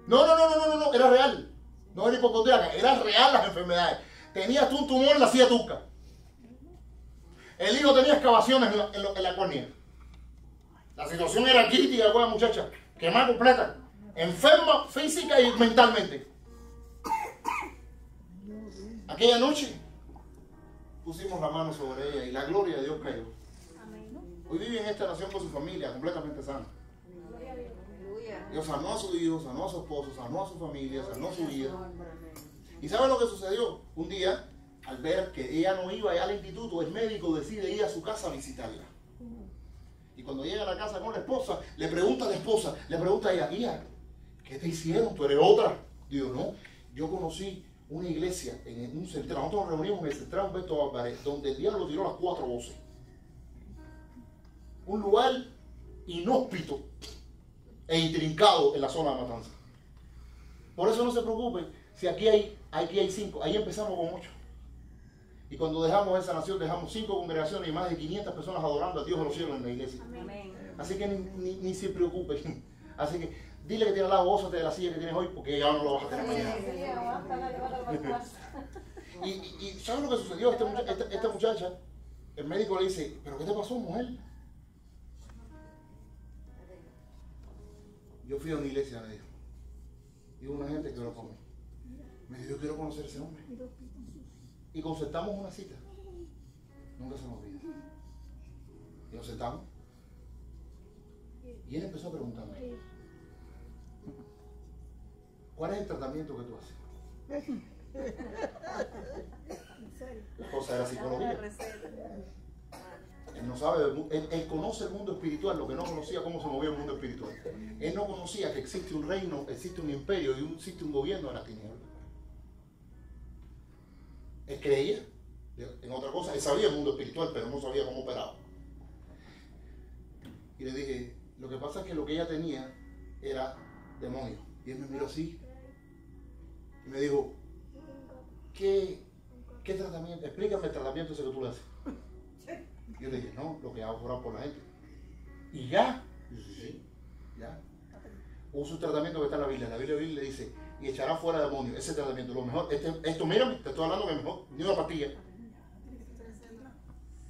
No, era real. No era hipocondríaca, era real las enfermedades. Tenías tú un tumor en la silla turca. El hijo tenía excavaciones en la córnea. La situación era crítica con la muchacha, quemada completa, enferma física y mentalmente. Aquella noche pusimos la mano sobre ella y la gloria de Dios cayó. Hoy vive en esta nación con su familia, completamente sana. Dios sanó a su hijo, sanó a su esposo, sanó a su familia, sanó a su vida. ¿Y sabe lo que sucedió? Un día, al ver que ella no iba allá al instituto, el médico decide ir a su casa a visitarla. Y cuando llega a la casa con la esposa, le pregunta a la esposa, le pregunta a ella, hija, ¿qué te hicieron? ¿Tú eres otra? Digo, no, yo conocí una iglesia en un centro, nosotros nos reunimos en el central Humberto Álvarez, donde el diablo tiró las 4 voces. Un lugar inhóspito e intrincado en la zona de Matanza. Por eso no se preocupen, si aquí hay 5, ahí empezamos con 8. Y cuando dejamos esa nación, dejamos 5 congregaciones y más de 500 personas adorando a Dios de los cielos en la iglesia. Amén. Así que ni se preocupen. Así que dile que tiene al lado, gózate de la silla que tienes hoy, porque ya no lo vas a tener mañana. Y ¿sabes lo que sucedió? Esta muchacha, el médico le dice, ¿pero qué te pasó, mujer? Yo fui a una iglesia, me dijo. Y hubo una gente que oró por mí. Me dijo, yo quiero conocer a ese hombre. Y concertamos una cita. Nunca se nos olvida. Y nos sentamos. Y él empezó a preguntarme, ¿cuál es el tratamiento que tú haces? En serio. La cosa era Dame la psicología. receta. Él no sabe, él conoce el mundo espiritual, lo que no conocía cómo se movía el mundo espiritual. Él no conocía que existe un reino, existe un imperio y existe un gobierno de la tiniebla. Él creía en otra cosa, él sabía el mundo espiritual, pero no sabía cómo operaba. Y le dije, lo que pasa es que lo que ella tenía era demonio. Y él me miró así y me dijo, ¿qué tratamiento? Explícame el tratamiento ese que tú le haces. Y yo le dije, no, lo que hago es orar por la gente. ¿Y ya? Y yo, sí, ya. Usa un tratamiento que está en la Biblia. La Biblia le dice, y echará fuera demonios. Ese tratamiento, lo mejor, esto mírame, te estoy hablando que mejor, ni una pastilla.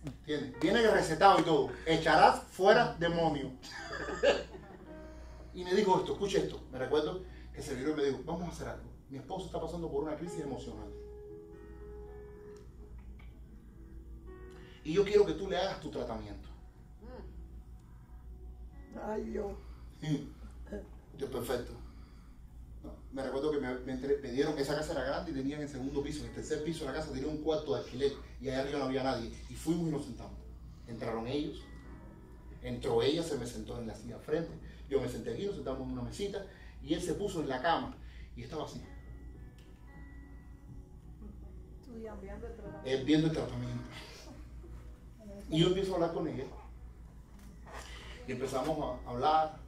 ¿Entiendes? Viene recetado y todo. Echarás fuera demonios. Y me dijo esto, escuche esto. Me recuerdo que se viró y me dijo, vamos a hacer algo. Mi esposo está pasando por una crisis emocional. Y yo quiero que tú le hagas tu tratamiento. Ay, Dios. Yo, perfecto. No, me recuerdo que me dieron, esa casa era grande y tenían en el segundo piso, en el tercer piso de la casa tenía un cuarto de alquiler y allá arriba no había nadie. Y fuimos y nos sentamos. Entraron ellos, entró ella, se me sentó en la silla al frente, yo me senté aquí, nos sentamos en una mesita y él se puso en la cama y estaba así, Estudiando el tratamiento. él viendo el tratamiento. Y yo empiezo a hablar con ella y empezamos a hablar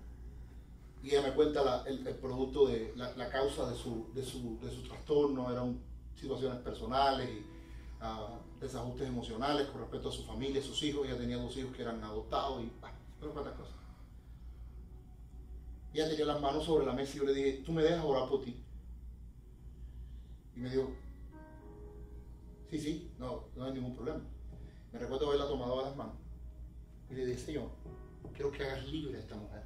y ella me cuenta el producto de la causa de su trastorno. Eran situaciones personales y desajustes emocionales con respecto a su familia, sus hijos. Ella tenía 2 hijos que eran adoptados y unas cuantas cosas. Ella tenía las manos sobre la mesa y yo le dije, ¿tú me dejas orar por ti? Y me dijo, sí, no hay ningún problema. Me recuerdo haberla tomado a las manos y le dije, Señor, quiero que hagas libre a esta mujer.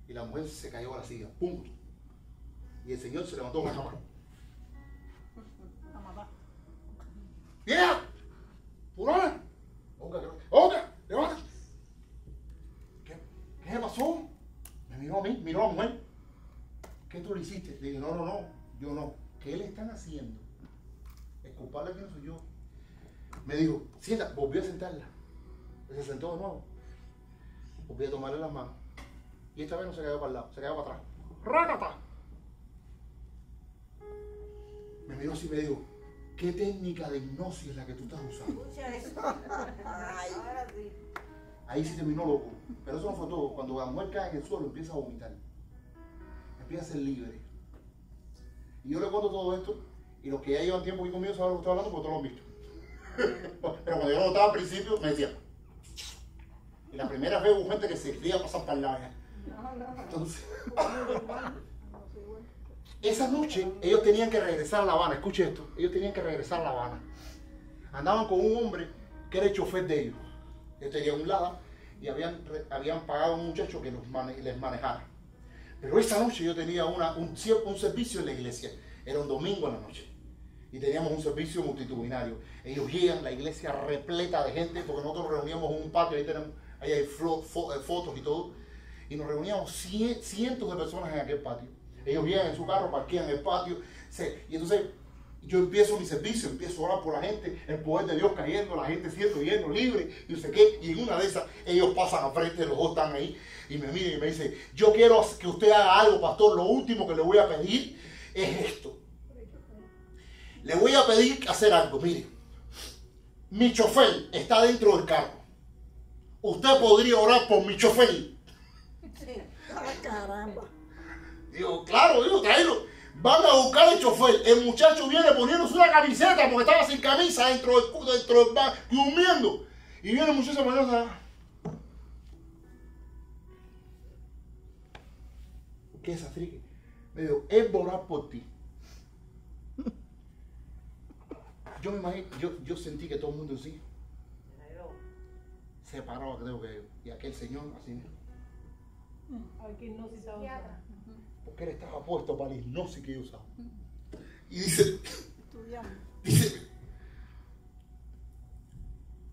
Y la mujer se cayó a la silla, ¡pum! Y el Señor se levantó en la cama. A matar. ¡Vieja! ¡Purona! ¡Oga! ¡Levanta! ¿Qué pasó? Me miró a mí, miró a la mujer. ¿Qué tú le hiciste? Le dije, no, yo no. ¿Qué le están haciendo? El culpable aquí no soy yo. Me dijo, sienta, volví a sentarla. Se sentó de nuevo. Volví a tomarle las manos. Y esta vez no se cayó para el lado, se cayó para atrás. ¡Rácata! Me miró así y me dijo, ¿qué técnica de hipnosis es la que tú estás usando? Escucha eso. Ahora sí. Ahí sí terminó loco. Pero eso no fue todo. Cuando la mujer cae en el suelo, empieza a vomitar. Empieza a ser libre. Y yo le cuento todo esto. Y los que ya llevan tiempo aquí conmigo saben lo que estoy hablando porque todos lo han visto. Pero cuando yo lo notaba al principio, me decía. Y la primera vez hubo gente que se quería pasar para el lado. Entonces, esa noche ellos tenían que regresar a La Habana. Escuche esto. Ellos tenían que regresar a La Habana. Andaban con un hombre que era el chofer de ellos. Ellos tenían un Lada y habían pagado a un muchacho que les manejara. Pero esa noche yo tenía un servicio en la iglesia. Era un domingo en la noche. Y teníamos un servicio multitudinario. Ellos llegan, la iglesia repleta de gente, porque nosotros reuníamos en un patio, ahí hay fotos y todo. Y nos reuníamos cientos de personas en aquel patio. Ellos llegan en su carro, parquean en el patio. Y entonces yo empiezo mi servicio, empiezo a orar por la gente, el poder de Dios cayendo, la gente siendo lleno, libre, y no sé qué. Y en una de esas, ellos pasan al frente, los dos están ahí, y me miran y me dicen, yo quiero que usted haga algo, pastor, lo último que le voy a pedir es esto. Le voy a pedir hacer algo, mire. Mi chofer está dentro del carro. ¿Usted podría orar por mi chofer? ¡Ah, caramba! Digo, claro, tráelo. Van a buscar el chofer. El muchacho viene poniéndose una camiseta porque estaba sin camisa dentro del bar, durmiendo. Y viene el muchacho poniéndose. ¿Qué es Afrique? Me dijo, es orar por ti. Yo me imagino, yo sentí que todo el mundo en sí se paraba, creo que, y aquel señor así mismo. A ver qué hipnosis estaba usando. Porque él estaba puesto para la hipnosis que yo usaba. Y dice, Estudiando.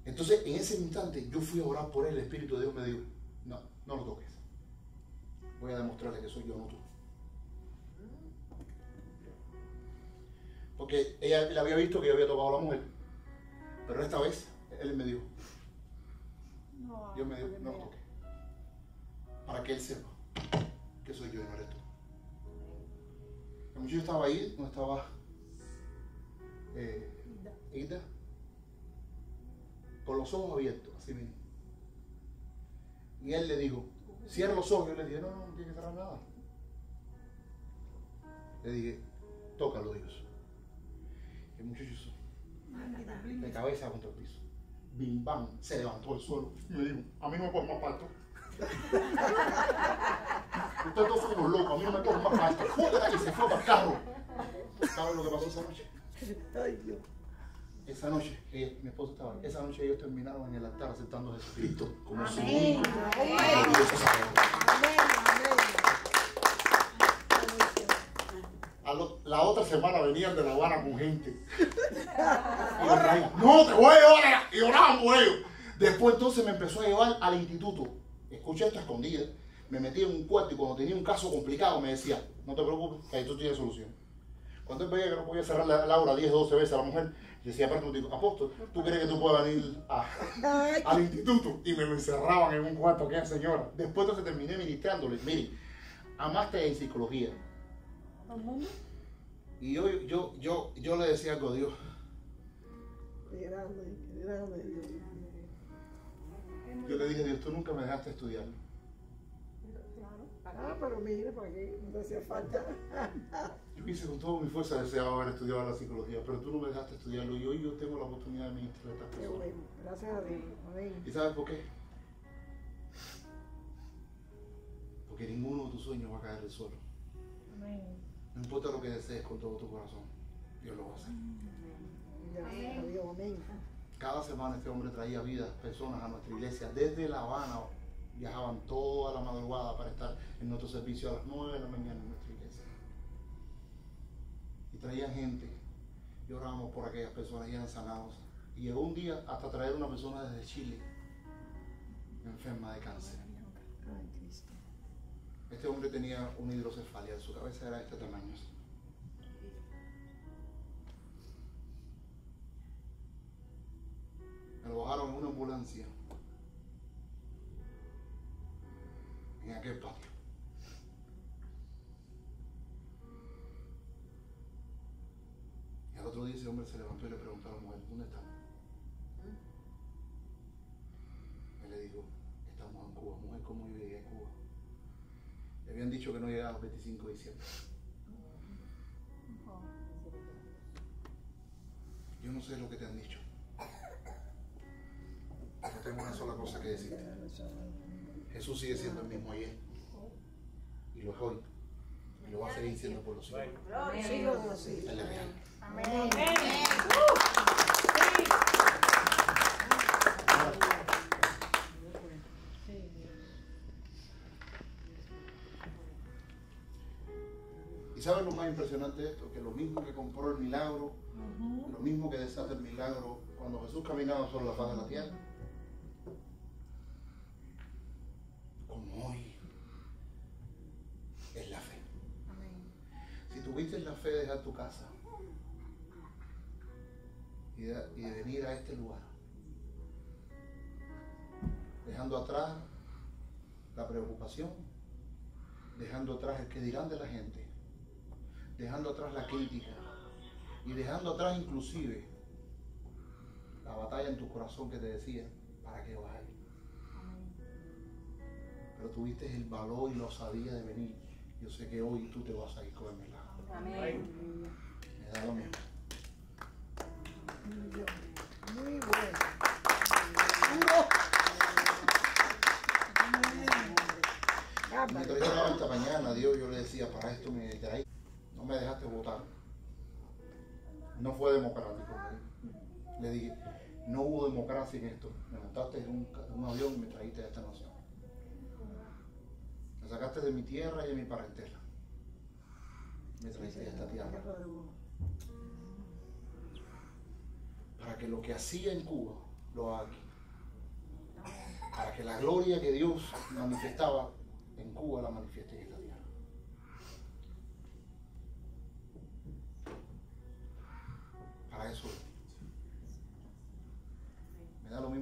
entonces en ese instante yo fui a orar por él, el Espíritu de Dios me dijo, no lo toques. Voy a demostrarle que soy yo, no tú. porque ella le había visto que yo había tocado a la mujer. Pero esta vez, él me dijo, No, Dios me dijo, no lo toque. Para que él sepa que soy yo y no eres tú. El muchacho estaba ahí, no estaba Ida, con los ojos abiertos, así mismo. Y él le dijo, cierra los ojos. Yo le dije, no tiene que cerrar nada. Le dije, tócalo, Dios. El muchacho hizo de cabeza contra el piso. Bim, bam, se levantó del suelo y me dijo, a mí no me cogen más pasto. Ustedes todos son unos locos, a mí no me cogen más pasto. Fúdate, y se fue para el carro. ¿Sabes lo que pasó esa noche? Ay, Dios. Esa noche, mi esposo estaba ahí. Esa noche ellos terminaron en el altar aceptando a Jesucristo como su Amén. único Amén. y glorioso Salvador. La otra semana venían de La Habana con gente. Y yo traía, no, te voy a llevar. Y oraban por ellos. Después entonces me empezó a llevar al instituto. Escuché esto a escondidas. Me metí en un cuarto y cuando tenía un caso complicado me decía, no te preocupes, que esto tiene solución. Cuando él veía que no podía cerrar la aura 10, 12 veces a la mujer, decía, apóstol, ¿tú crees que tú puedas venir al instituto? Y me lo encerraban en un cuarto, aquella señora. Después entonces terminé ministrándole. Mire, amaste en psicología. ¿Todo el mundo? Y yo le decía algo a Dios. Qué grande, Dios. Yo le dije, Dios, tú nunca me dejaste estudiar. Ah, pero mire, ¿para qué? No te hacía falta. Yo quise con toda mi fuerza, deseaba haber estudiado la psicología, pero tú no me dejaste estudiarlo y hoy yo tengo la oportunidad de ministrar a estas Qué personas. bueno. Gracias a Dios. Amén. ¿Y sabes por qué? Porque ninguno de tus sueños va a caer del suelo. Amén. No importa lo que desees con todo tu corazón, Dios lo va a hacer. Gracias a Dios. Amén. Cada semana este hombre traía vidas, personas a nuestra iglesia. Desde La Habana viajaban toda la madrugada para estar en nuestro servicio a las 9 de la mañana en nuestra iglesia. Y traían gente. Y orábamos por aquellas personas y eran sanados. Y llegó un día hasta traer una persona desde Chile, enferma de cáncer. Ay, Cristo. Este hombre tenía una hidrocefalia, su cabeza era de este tamaño. Me lo bajaron en una ambulancia en aquel patio. Y al otro día ese hombre se levantó y le preguntó a la mujer, ¿dónde estamos? Él le dijo, estamos en Cuba. Mujer, ¿cómo yo llegué a Cuba? Le habían dicho que no llegaba el 25 de diciembre. Yo no sé lo que te han dicho. Pero tengo una sola cosa que decirte. Jesús sigue siendo el mismo ayer. Y lo es hoy. Y lo va a seguir siendo por los siglos. Sigo así. Él es real. Amén. ¿Y sabes lo más impresionante de esto? Que lo mismo que compró el milagro, lo mismo que desata el milagro cuando Jesús caminaba sobre la faz de la tierra, como hoy, es la fe. Si tuviste la fe de dejar tu casa y de venir a este lugar, dejando atrás la preocupación, dejando atrás el que dirán de la gente, dejando atrás la crítica y dejando atrás inclusive la batalla en tu corazón que te decía, ¿para qué vas a ir? Pero tuviste el valor y la osadía de venir. Yo sé que hoy tú te vas a ir con el milagro. Amén. Me da lo mismo. Muy bueno. Mientras yo estaba esta mañana, Dios, yo le decía, para esto me traí. No me dejaste votar. No fue democrático. Le dije, no hubo democracia en esto. Me montaste en un avión y me trajiste a esta nación. Me sacaste de mi tierra y de mi parentela. Me trajiste a esta tierra. Para que lo que hacía en Cuba, lo haga aquí. Para que la gloria que Dios manifestaba en Cuba, la manifieste en esta tierra.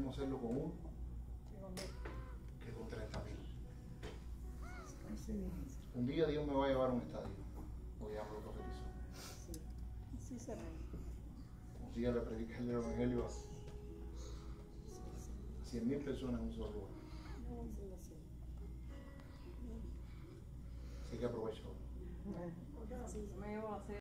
mismo hacerlo con uno Sí, con dos. que con 30.000. Así mismo. Un día Dios me va a llevar a un estadio. Hoy ya me lo profetizó. Sí. Así será. Un día le prediqué el evangelio a 100.000 personas en un solo lugar. Así que aprovecho. Bueno. Me llevo a hacer